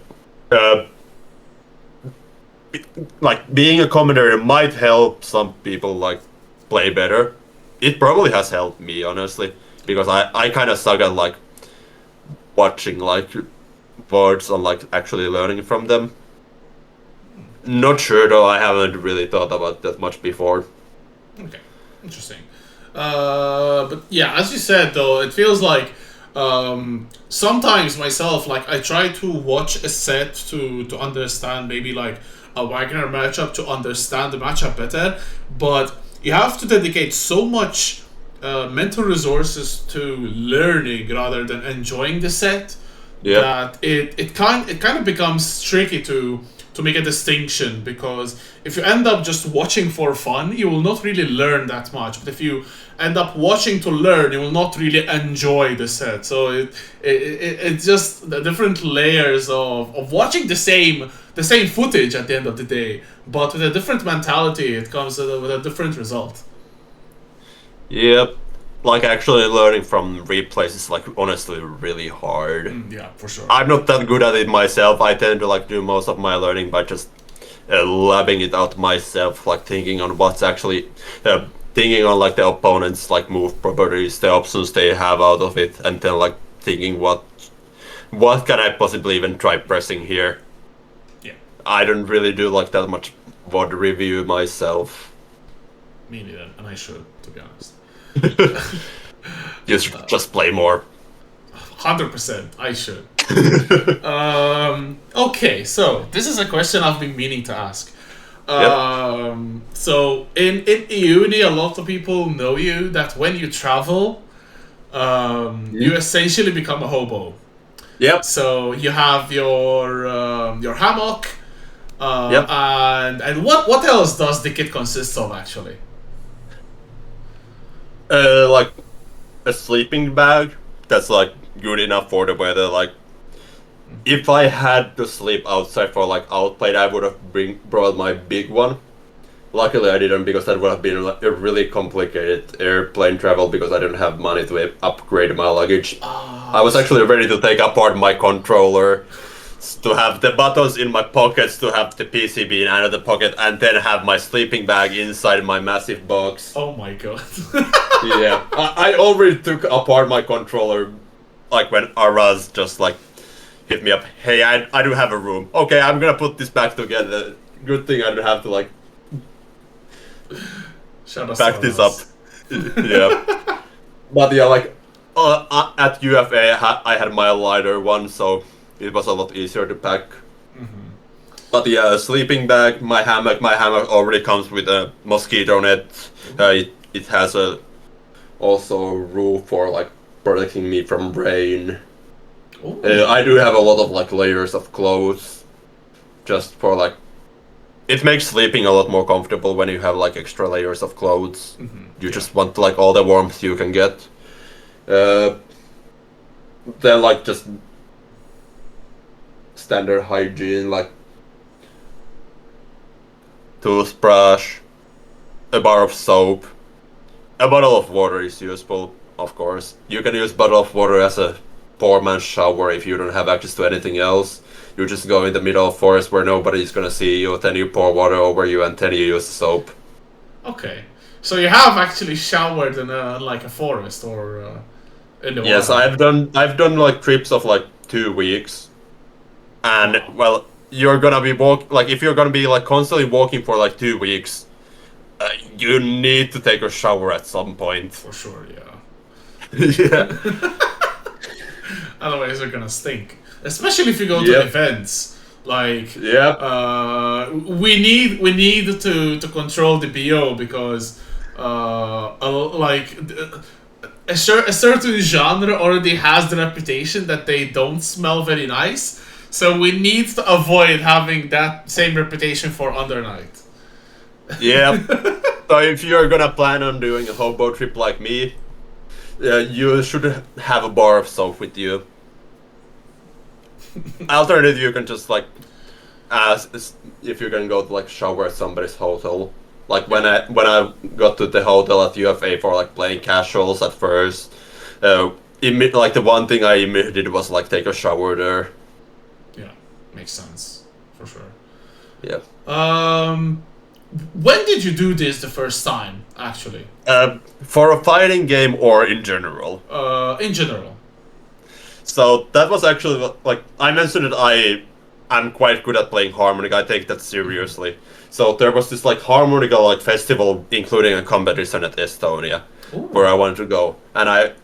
like being a commentator might help some people like play better. It probably has helped me, honestly, because I kind of suck at like watching like words and like actually learning from them. Not sure though, I haven't really thought about that much before. Okay, interesting. But yeah, as you said though, it feels like sometimes myself, like I try to watch a set to understand maybe like a Wagner matchup, to understand the matchup better, but you have to dedicate so much mental resources to learning rather than enjoying the set, that it kind of becomes tricky to make a distinction, because if you end up just watching for fun, you will not really learn that much. But if you end up watching to learn, you will not really enjoy the set. So it's just the different layers of watching the same footage at the end of the day, but with a different mentality, it comes with a different result. Yep. Like actually learning from replays is like honestly really hard. Yeah, for sure. I'm not that good at it myself. I tend to like do most of my learning by just labbing it out myself, like thinking on what's actually thinking on like the opponent's like move properties, the options they have out of it, and then like thinking what can I possibly even try pressing here. Yeah. I don't really do like that much VOD review myself. Me neither, and I should, to be honest. You should just play more. 100%, I should. Okay, so this is a question I've been meaning to ask. So in uni, a lot of people know you that when you travel, you essentially become a hobo. Yep. So you have your hammock, Yep. And what else does the kit consist of actually? Like a sleeping bag that's like good enough for the weather. Like, if I had to sleep outside for like outplayed, I would have brought my big one. Luckily, I didn't, because that would have been like a really complicated airplane travel because I didn't have money to upgrade my luggage. I was actually ready to take apart my controller, to have the buttons in my pockets, to have the PCB in another pocket, and then have my sleeping bag inside my massive box. Oh my god. Yeah, I already took apart my controller, like when Araz just like hit me up. Hey, I do have a room. Okay, I'm gonna put this back together. Good thing I don't have to like back this up. Yeah, but yeah, like at UFA I had my lighter one, so it was a lot easier to pack. But yeah, sleeping bag, my hammock already comes with a mosquito net. It has also a roof for like protecting me from rain. I do have a lot of like layers of clothes, just for like, it makes sleeping a lot more comfortable when you have like extra layers of clothes. You just want like all the warmth you can get. Then like just standard hygiene, like toothbrush, a bar of soap, a bottle of water is useful, of course. You can use bottle of water as a four-man shower if you don't have access to anything else. You just go in the middle of forest where nobody's gonna see you, then you pour water over you, and then you use soap. Okay, so you have actually showered in like a forest or in the Yes, wild. I've done like trips of like 2 weeks, and well, you're gonna be if you're gonna be like constantly walking for like 2 weeks, you need to take a shower at some point. For sure, yeah. Yeah. Otherwise, they're gonna stink. Especially if you go to events. Like, we need to control the BO because, like, a certain genre already has the reputation that they don't smell very nice. So we need to avoid having that same reputation for Under Night. Yeah. So if you're gonna plan on doing a hobo trip like me, you should have a bar of soap with you. Alternative, you can just like ask if you're gonna go to like shower at somebody's hotel. Like when I got to the hotel at UFA for like playing casuals at first, like the one thing I immediately did was like take a shower there. Yeah, makes sense for sure. Yeah. When did you do this the first time, actually? For a fighting game or in general? In general. So that was actually like I mentioned that I'm quite good at playing harmonica. I take that seriously. So there was this like harmonica like festival, including a competition at Estonia, where I wanted to go, and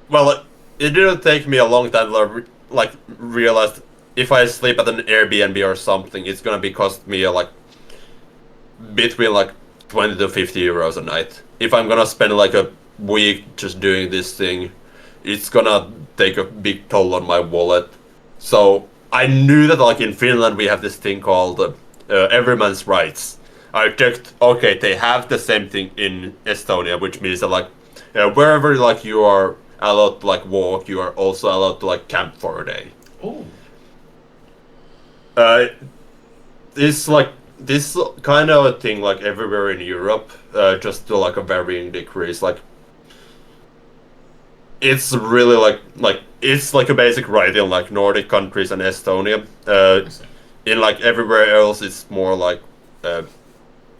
well, it didn't take me a long time to like realize if I sleep at an Airbnb or something, it's gonna be cost me like between like 20 to 50 euros a night. If I'm gonna spend like a week just doing this thing, it's gonna take a big toll on my wallet. So I knew that like in Finland we have this thing called everyman's rights. I checked, okay, they have the same thing in Estonia, which means that like wherever like you are allowed to like walk, you are also allowed to like camp for a day. Oh. This kind of a thing like everywhere in Europe, just to like a varying degrees. Like it's really like it's like a basic right in like Nordic countries and Estonia. In like everywhere else, it's more like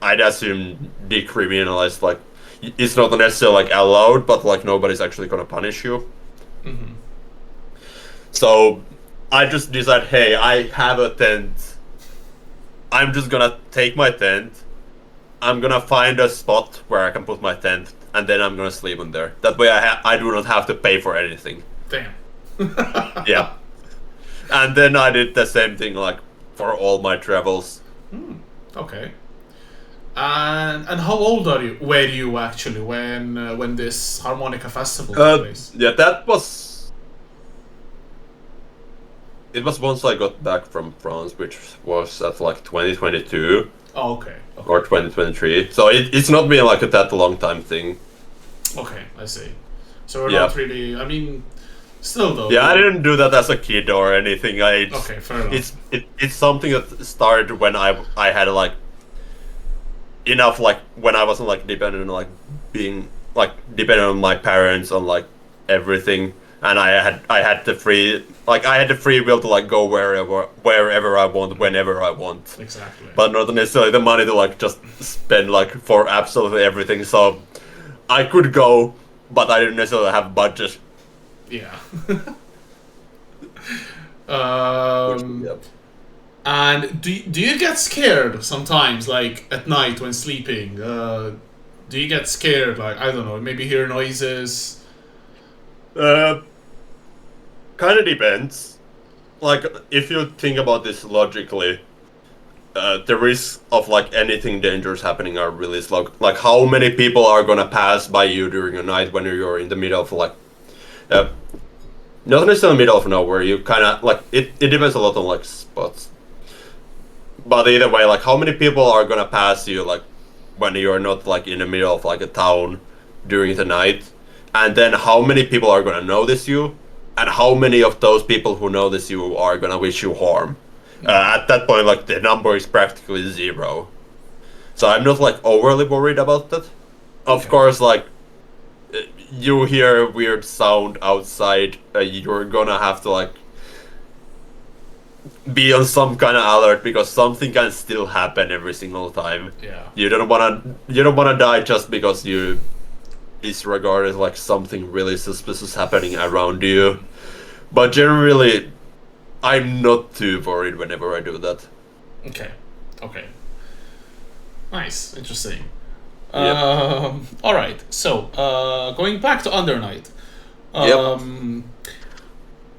I'd assume decriminalized. Like it's not necessarily like allowed, but like nobody's actually gonna punish you. So I just decided, hey, I have a tent. I'm just gonna take my tent. I'm gonna find a spot where I can put my tent, and then I'm gonna sleep in there. That way I do not have to pay for anything. Damn. Yeah. And then I did the same thing like for all my travels. Okay. And how old were you actually when this harmonica festival took place? Yeah, that was It was once I got back from France, which was at like 2022 Oh, okay. or 2023. So it's not been like a that long time thing. Okay, I see. So we're not really. I mean, still though. Yeah, I didn't do that as a kid or anything. Okay, fair enough. It's something that started when I had like enough, like when I wasn't like dependent on like being like dependent on my parents on like everything, and I had the free will to like go wherever I want, whenever I want. Exactly. But not necessarily the money to like just spend like for absolutely everything. So I could go, but I didn't necessarily have budget. Yeah. Yep. And do you get scared sometimes, like at night when sleeping? Do you get scared, like, I don't know, maybe hear noises? Kind of depends. Like, if you think about this logically, the risk of like anything dangerous happening are really slow. Like, how many people are gonna pass by you during a night when you're in the middle of like, not necessarily middle of nowhere. You kind of like it depends a lot on like spots. But either way, like, how many people are gonna pass you like when you're not like in the middle of like a town during the night, and then how many people are gonna notice you, and how many of those people who notice you are gonna wish you harm. At that point, like, the number is practically zero. So I'm not like overly worried about that. Of course, like, you hear a weird sound outside, you're gonna have to like be on some kind of alert because something can still happen every single time. Yeah. You don't wanna die just because you disregarded like something really suspicious happening around you. But generally, I'm not too worried whenever I do that. Okay. Okay. Nice. Interesting. Yep. All right. So, going back to Under Night.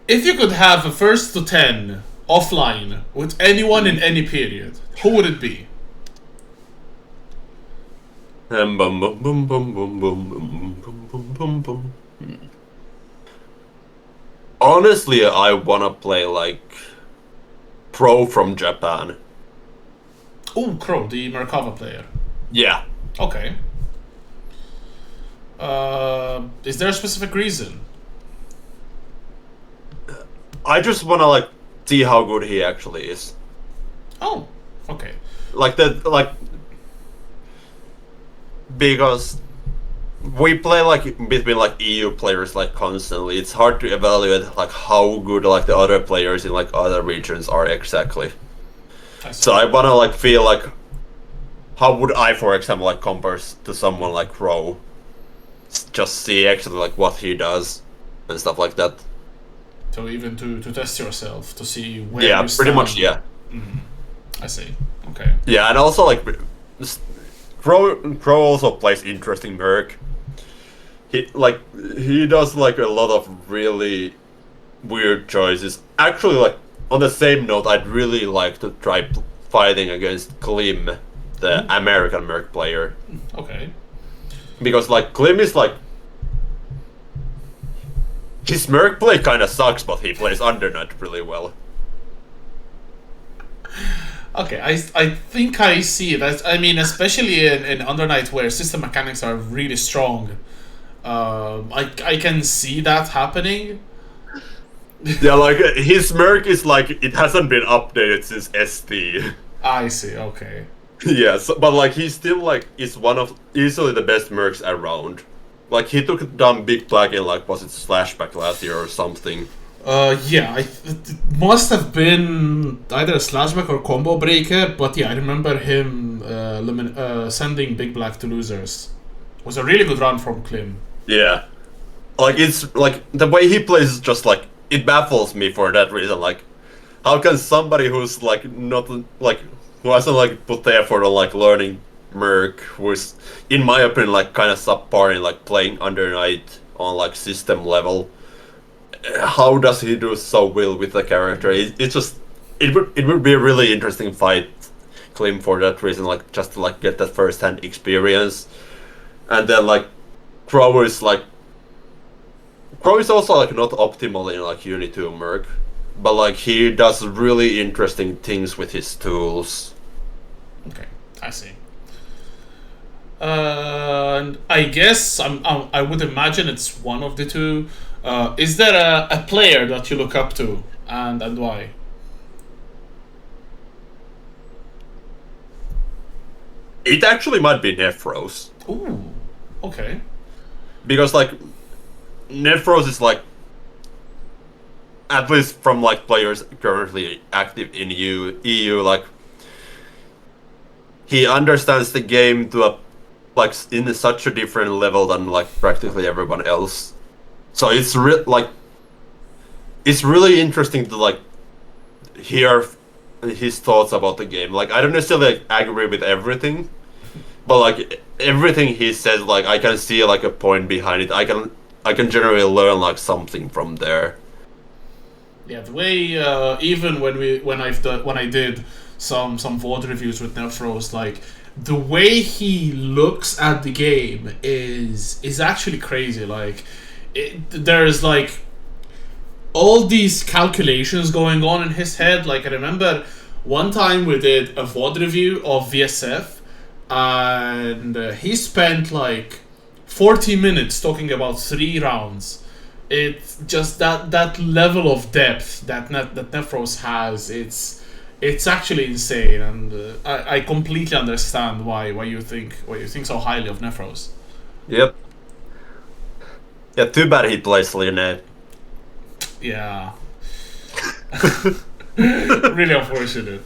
If you could have a first to 10 offline with anyone in any period, who would it be? Bum, bum, bum, bum, bum, bum, bum, bum, bum, bum. Honestly, I wanna play like Pro from Japan. Oh, Crow, the Merkava player. Yeah. Okay. Is there a specific reason? I just wanna like see how good he actually is. Oh, okay. Because we play like between like EU players like constantly. It's hard to evaluate like how good like the other players in like other regions are exactly. So I wanna like feel like how would I, for example, like compare to someone like Ro? Just see actually like what he does and stuff like that. So even to test yourself to see where Yeah, you pretty stand. much. Yeah. Mm-hmm. I see. Okay. Yeah, and also like Crow also plays interesting Merc. He does like a lot of really weird choices. Actually, like on the same note, I'd really like to try fighting against Klim, the American Merc player. Okay. Because like Klim is like his Merc play kind of sucks, but he plays Undernight really well. Okay, I think I see it. I mean, especially in Undernight where system mechanics are really strong. I can see that happening. Yeah, like his Merc is like it hasn't been updated since ST. I see. Okay. Yes, but like he still like is one of easily the best Mercs around. Like he took down Big Black in like was it Slashback last year or something. Yeah, it must have been either a Slashback or Combo Breaker, but yeah, I remember him sending Big Black to losers. It was a really good run from Klim. Yeah, like it's like the way he plays is just like it baffles me for that reason. Like, how can somebody who's like not like who hasn't like put the effort on like learning Merc, who's in my opinion like kind of subpar in like playing Undernight on like system level, how does he do so well with the character? It's just it would be a really interesting fight, Klim, for that reason, like just to like get that first hand experience, and then like Crow is also like not optimal in like Uni 2 Merc, but like he does really interesting things with his tools. Okay, I see. And I guess I would imagine it's one of the two. Is there a player that you look up to, and why? It actually might be Nephros. Ooh, okay. Because like Nephros is like, at least from like players currently active in EU, like he understands the game to a like in such a different level than like practically everyone else. So it's it's really interesting to like hear his thoughts about the game. Like I don't necessarily agree with everything, but like everything he says, like I can see like a point behind it. I can generally learn like something from there. Yeah, the way even when I did some VOD reviews with Nephros, like the way he looks at the game is actually crazy. Like there's like all these calculations going on in his head. Like I remember one time we did a VOD review of VSF, and he spent like 40 minutes talking about 3 rounds. It's just that level of depth that Nephros has. It's actually insane, and I completely understand why you think so highly of Nephros. Yep. Yeah, too bad he plays Lynette. Yeah. Really unfortunate.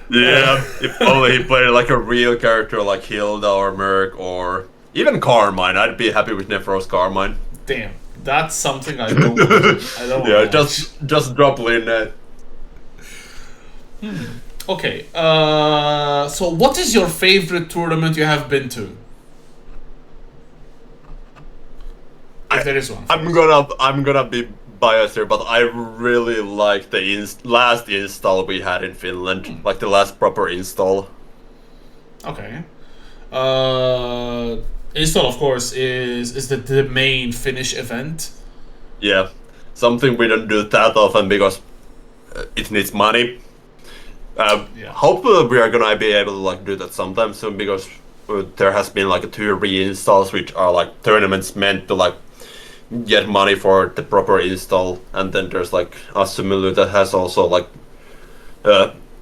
Yeah, if only he played like a real character like Hilda or Merc or even Carmine. I'd be happy with Nephros Carmine. Damn, that's something I don't want. I don't Yeah, want. just drop Lynette. Okay, so what is your favorite tournament you have been to? If there is one. I'm gonna be biased here, but I really like the last install we had in Finland, like the last proper install. Okay. Install, of course, is the main Finnish event. Yeah, something we don't do that often because it needs money. Yeah. Hopefully we are gonna be able to like do that sometime soon because there has been like 2 reinstalls which are like tournaments meant to like get money for the proper install, and then there's like Assumulu that has also like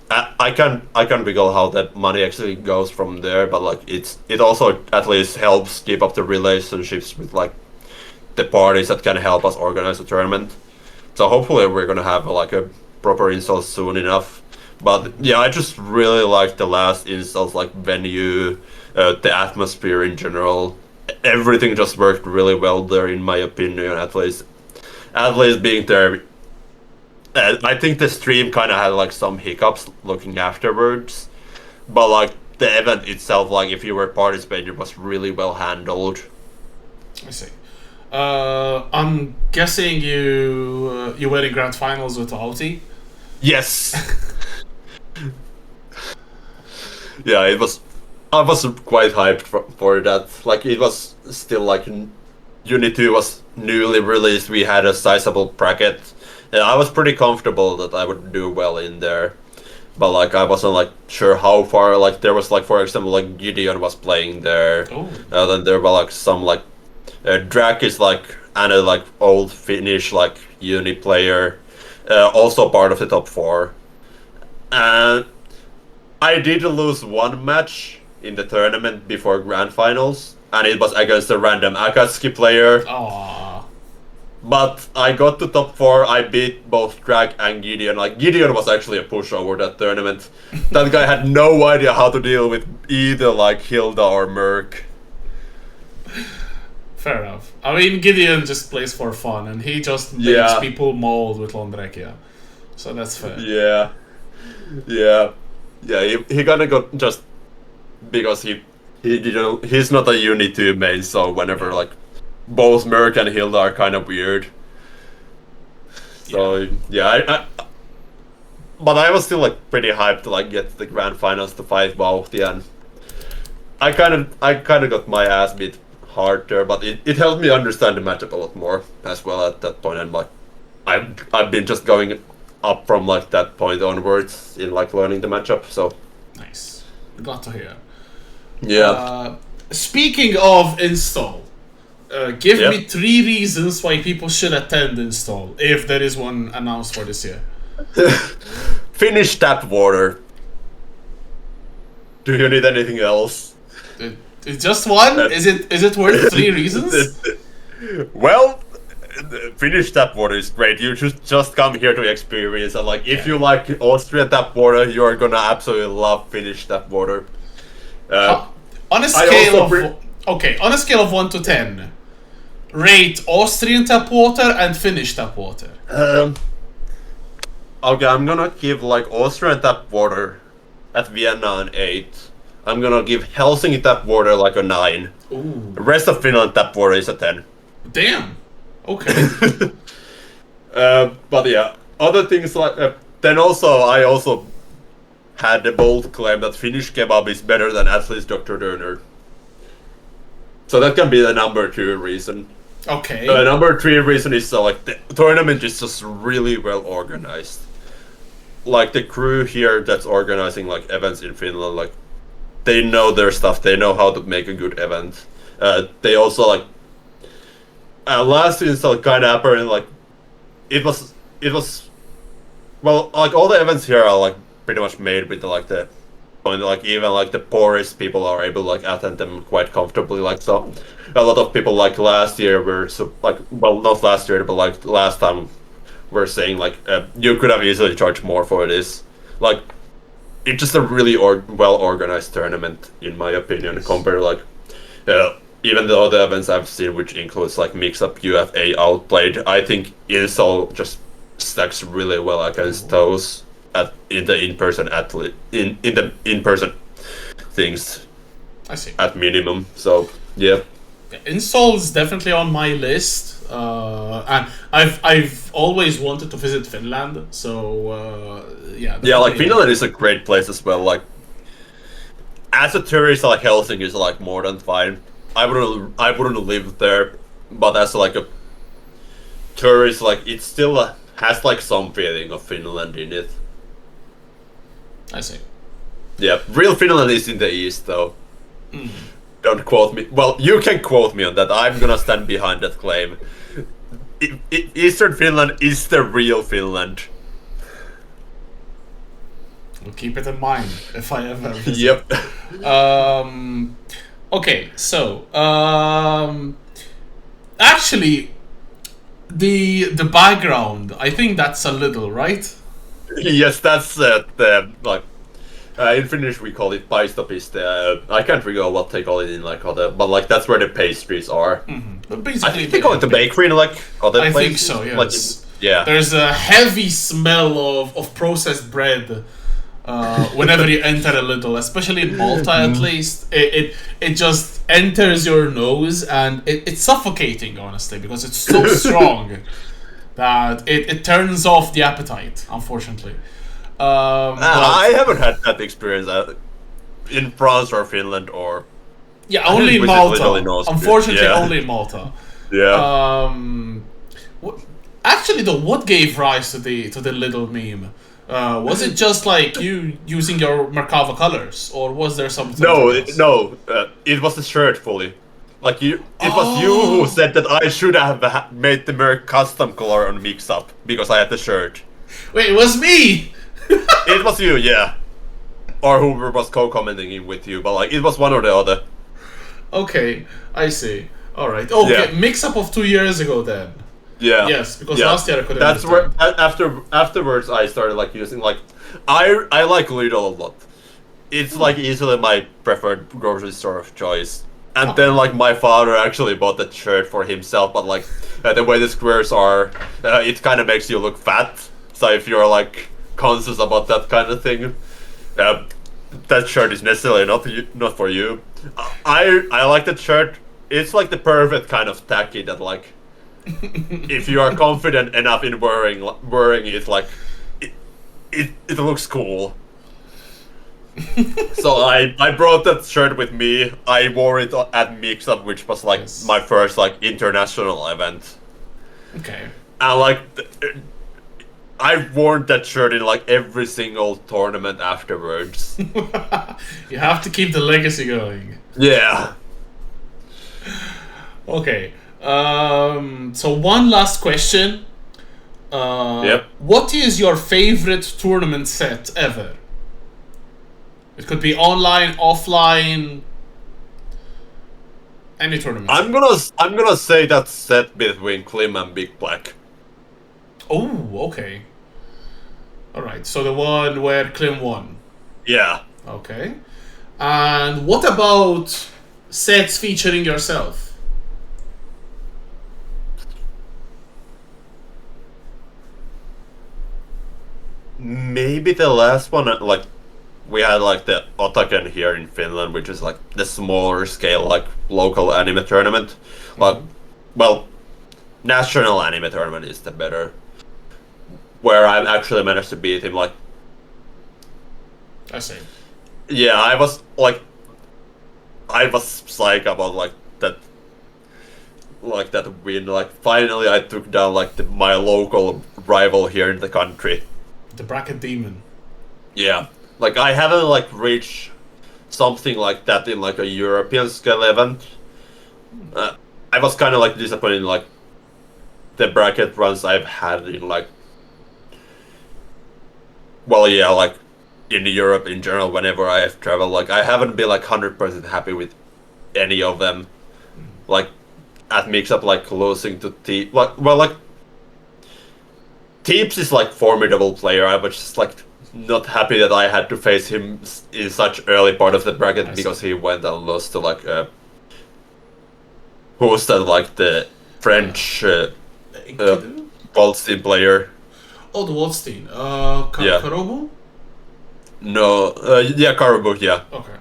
I can't recall how that money actually goes from there, but like it also at least helps keep up the relationships with like the parties that can help us organize a tournament. So hopefully we're gonna have like a proper install soon enough. But yeah, I just really like the last installs, like venue, the atmosphere in general. Everything just worked really well there, in my opinion. At least being there. I think the stream kind of had like some hiccups looking afterwards, but like the event itself, like if you were participating, it was really well handled. I see. I'm guessing you were in grand finals with Auti. Yes. Yeah, it was. I was quite hyped for that. Like it was still like Unit 2 was newly released. We had a sizable bracket, and I was pretty comfortable that I would do well in there. But like I wasn't like sure how far. Like there was like, for example, like Gideon was playing there. Oh. Then there were like some like Drak is like and a like old Finnish like uni player, also part of the top 4. And I did lose one match in the tournament before grand finals, and it was against a random Akatsuki player. Aww. But I got to top 4. I beat both Drag and Gideon. Like Gideon was actually a pushover that tournament. That guy had no idea how to deal with either like Hilda or Merc. Fair enough. I mean, Gideon just plays for fun, and he just makes people mold with Londrekia. So that's fair. Yeah. He kind of got just because he's not a Unit 2 main, so whenever like both Merc and Hilda are kind of weird. So I but I was still like pretty hyped to like get to the grand finals to fight Vauhti, and I kind of got my ass beat hard there, but it helped me understand the matchup a lot more as well at that point, and like I've been just going up from like that point onwards in like learning the matchup. So Nice. Glad to hear. yeah. Speaking of install, give Yep. me 3 reasons why people should attend install, if there is one announced for this year. Finnish tap water. Do you need anything else? It's just one? Is it worth 3 reasons? Well, Finnish tap water is great. You should just come here to experience. And like, if you like Austrian tap water, you're gonna absolutely love Finnish tap water. On a scale on a scale of 1 to 10, rate Austrian tap water and Finnish tap water. Okay, I'm gonna give like Austrian tap water at Vienna an 8. I'm gonna give Helsinki tap water like a 9. Ooh. The rest of Finland tap water is a 10. Damn. Okay. But yeah, other things like then I also had the bold claim that Finnish kebab is better than Athletics Dr. Döner. So that can be the number 2 reason. Okay. Number 3 reason is like the tournament is just really well organized. Like the crew here that's organizing like events in Finland, like they know their stuff. They know how to make a good event. They also like last install kind of happened like it was well, like all the events here are like pretty much made with the like even like the poorest people are able to like attend them quite comfortably. Like so, a lot of people like last year were like well not last year but like last time were saying like you could have easily charged more for this. Like it's just a really well organized tournament in my opinion compared to like even the other events I've seen, which includes like mix-up UFA Outplayed. I think INSOL just stacks really well against those in the in-person things. I see. At minimum. So yeah. Install is definitely on my list, and I've always wanted to visit Finland. So yeah. Yeah, like Finland is a great place as well. Like as a tourist, like Helsinki is like more than fine. I wouldn't live there, but as like a tourist, like it still has like some feeling of Finland in it. I see. Yeah, real Finland is in the east though. Don't quote me. Well, you can quote me on that. I'm gonna stand behind that claim. Eastern Finland is the real Finland. We'll keep it in mind if I ever visit. Yep. Okay, so actually, the background, I think that's a little, right? Yes, that's the like in Finnish we call it paistopiste. I can't recall what they call it in like other, but like that's where the pastries are. But I basically, think they call it the bakery in like other I think places. so. Yes. Like, yeah. There's a heavy smell of processed bread whenever you enter a little, especially in Malta at least. It just enters your nose and it's suffocating, honestly, because it's so strong that it turns off the appetite, unfortunately. I haven't had that experience in France or Finland or yeah, only in Malta. Unfortunately, yeah. only in Malta. Yeah. Actually, though, what gave rise to the little meme? Was it just like you using your Merkava colors, or was there something else? No. It was the shirt fully. Like it was you who said that I should have made the Merc custom color on Mix-Up because I had the shirt. Wait, it was me. It was you, yeah. Or whoever was co-commenting it with you, but like it was one or the other. Okay, I see. All right. Okay, mix-up of 2 years ago then. Yeah. Yes, because last year I couldn't. That's where afterwards I started like using like I like Lidl a lot. It's like easily my preferred grocery store of choice. And then like my father actually bought that shirt for himself, but like the way the squares are, it kind of makes you look fat. So if you're like conscious about that kind of thing, that shirt is necessarily not for you. I like that shirt. It's like the perfect kind of tacky that like if you are confident enough in wearing it, like it looks cool. So I brought that shirt with me. I wore it at Mix-Up, which was like my first like international event. Okay. And like I've worn that shirt in like every single tournament afterwards. You have to keep the legacy going. Yeah. Okay. So one last question. Yep. What is your favorite tournament set ever? It could be online, offline, any tournament. I'm gonna say that set between Klim and Big Black. Oh, okay. All right. So the one where Klim won. Yeah. Okay. And what about sets featuring yourself? Maybe the last one, like, we had like the Otaken here in Finland, which is like the smaller scale, like local anime tournament. Like, well, national anime tournament is the better. Where I actually managed to beat him. Like, I see. yeah, I was psyched about like that win. Like, finally, I took down like my local rival here in the country. The bracket demon. Yeah. Like, I haven't like reached something like that in like a European scale event. I was kind of like disappointed in like the bracket runs I've had in like, well, yeah, like in Europe in general. Whenever I have traveled, like I haven't been like 100% happy with any of them. Like at mix-up, like losing to Teeps. Like Teeps is like formidable player. I was just like not happy that I had to face him in such early part of the bracket because he went and lost to like who was that, like the French Waldstein player. Oh, the Waldstein. Yeah. Karobu? No, yeah, Karubu, yeah. Okay.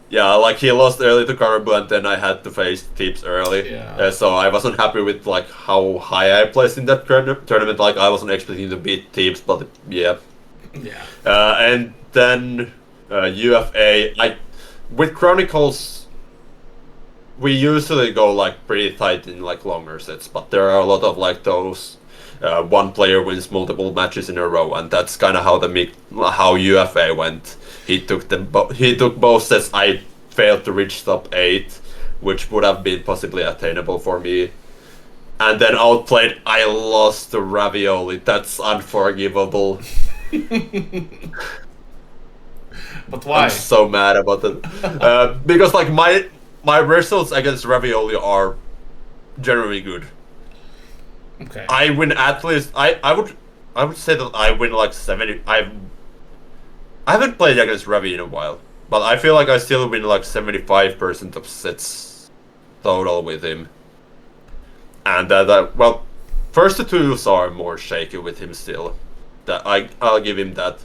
Yeah, like he lost early to Karubu and then I had to face Teeps early. Yeah. So I wasn't happy with like how high I placed in that tournament. Like I wasn't expecting to beat Teeps, but yeah. Yeah. And then UFA, with Chronicles, we usually go like pretty tight in like longer sets, but there are a lot of like those one player wins multiple matches in a row, and that's kind of how UFA went. He took both sets. I failed to reach top 8, which would have been possibly attainable for me. And then outplayed, I lost to Ravioli. That's unforgivable. But why? I'm so mad about it. Because like my results against Ravioli are generally good. Okay. I win at least. I would say that I win like 70. I haven't played against Ravi in a while, but I feel like I still win like 75% of sets total with him. And well, first the twos are more shaky with him still. That I'll give him that,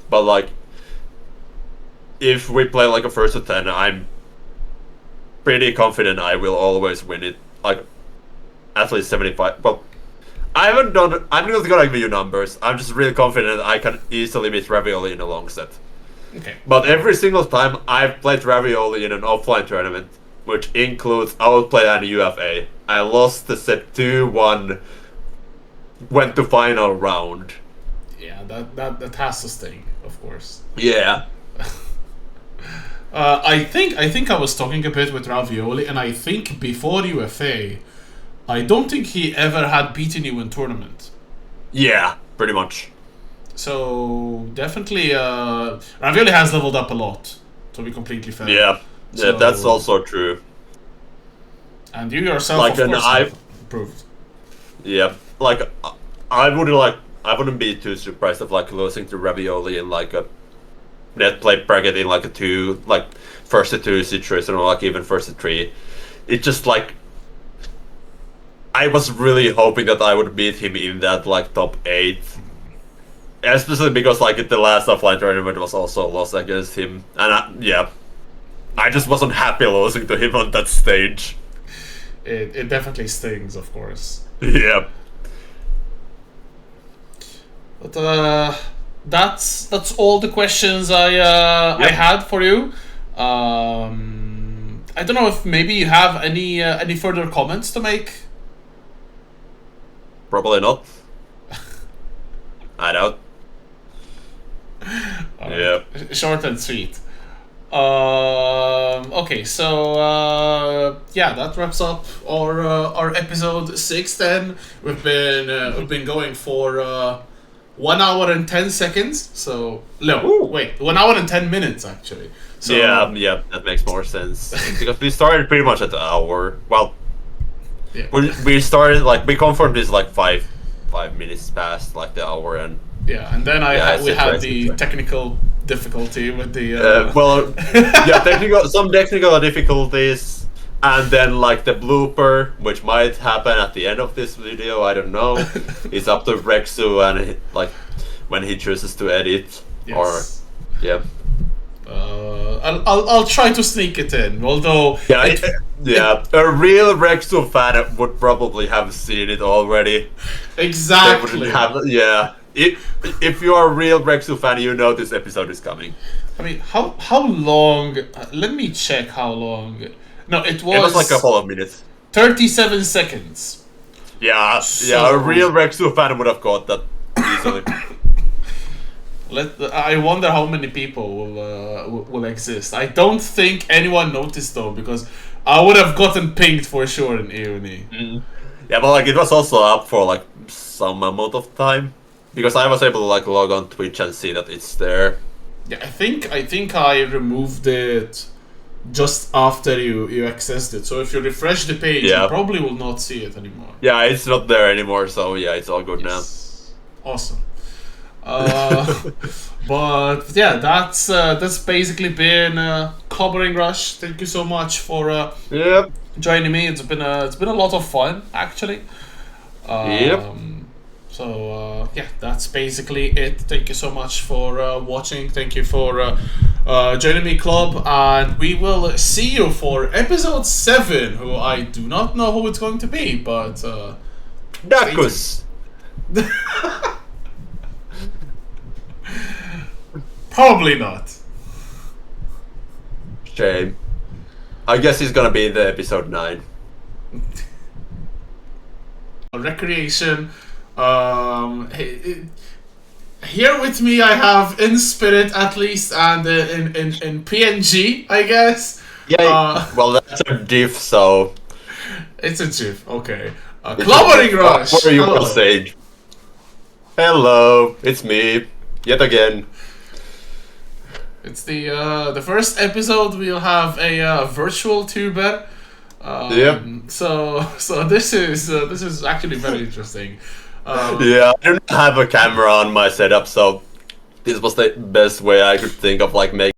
but like if we play like a first to 10, I'm pretty confident I will always win it. Like at least 75. Well, I haven't done. I'm not gonna give you numbers. I'm just really confident I can easily beat Ravioli in a long set. Okay. But every single time I've played Ravioli in an offline tournament, which includes Outplay and UFA, I lost the set 2-1. Went to final round. Yeah, that has to sting, of course. Yeah. I think I was talking a bit with Ravioli, and I think before UFA, I don't think he ever had beaten you in tournament. Yeah, pretty much. So definitely, Ravioli has leveled up a lot. To be completely fair. Yeah, So- that's also true. And you yourself, Like, of and course, have improved. Yeah, like I wouldn't be too surprised of like losing to Ravioli in like a net play bracket in like a 2, like first to 2 situation, or like even first to 3. It's just like I was really hoping that I would beat him in that like top 8. Especially because like the last offline tournament was also lost against him, and I just wasn't happy losing to him on that stage. It definitely stings, of course. Yeah. But that's all the questions I had for you. I don't know if maybe you have any further comments to make. Probably not. fan out. Yeah. Short and sweet. Okay, so yeah, that wraps up our episode 6. Then we've been going for 1 hour and 10 seconds. So no, Ooh. wait, 1 hour and 10 minutes actually. So, yeah, that makes more sense because we started pretty much at the hour. Well, yeah. we started like we confirmed this like 5 minutes past like the hour, and Yeah, and then we had the interesting. technical difficulty with the. Some technical difficulties, and then like the blooper, which might happen at the end of this video. I don't know. It's up to Rexu and like when he chooses to edit, Yes. or yeah. I'll try to sneak it in, although A real Rexu fan would probably have seen it already. exactly. They wouldn't have, yeah. If you are a real Rexu fan, you know this episode is coming. I mean, how long? Let me check how long. No, it was like a couple of minutes. 37 seconds. Yeah, So- a real Rexu fan would have caught that easily. I wonder how many people will exist. I don't think anyone noticed though, because I would have gotten pinged for sure in Euni. Yeah, but like it was also up for like some amount of time because I was able to like log on Twitch and see that it's there. Yeah, I think I removed it just after you accessed it. So if you refresh the page, Yeah. you probably will not see it anymore. Yeah, it's not there anymore, so yeah, it's all good Awesome. But yeah, that's basically been Clobbering Rush. Thank you so much for now. Yep. joining me. It's been a lot of fun actually. Yep. So yeah, that's basically it. Thank you so much for watching. Thank you for joining me, Clob, and we will see you for episode 7. Who I do not know who it's going to be, but Dakus. probably not. Shame. I guess he's gonna be in the episode 9. Recreation. Here with me, I have in spirit at least, and in PNG, I guess. Yeah. Well, that's a diff, so. It's a GIF. Okay. Clobbering Rush. What are you Hello. all saying? Hello, it's me yet again. It's the first episode. We'll have a virtual tuber. Yep. So this is actually very interesting. Yeah, I don't have a camera on my setup, so this was the best way I could think of like making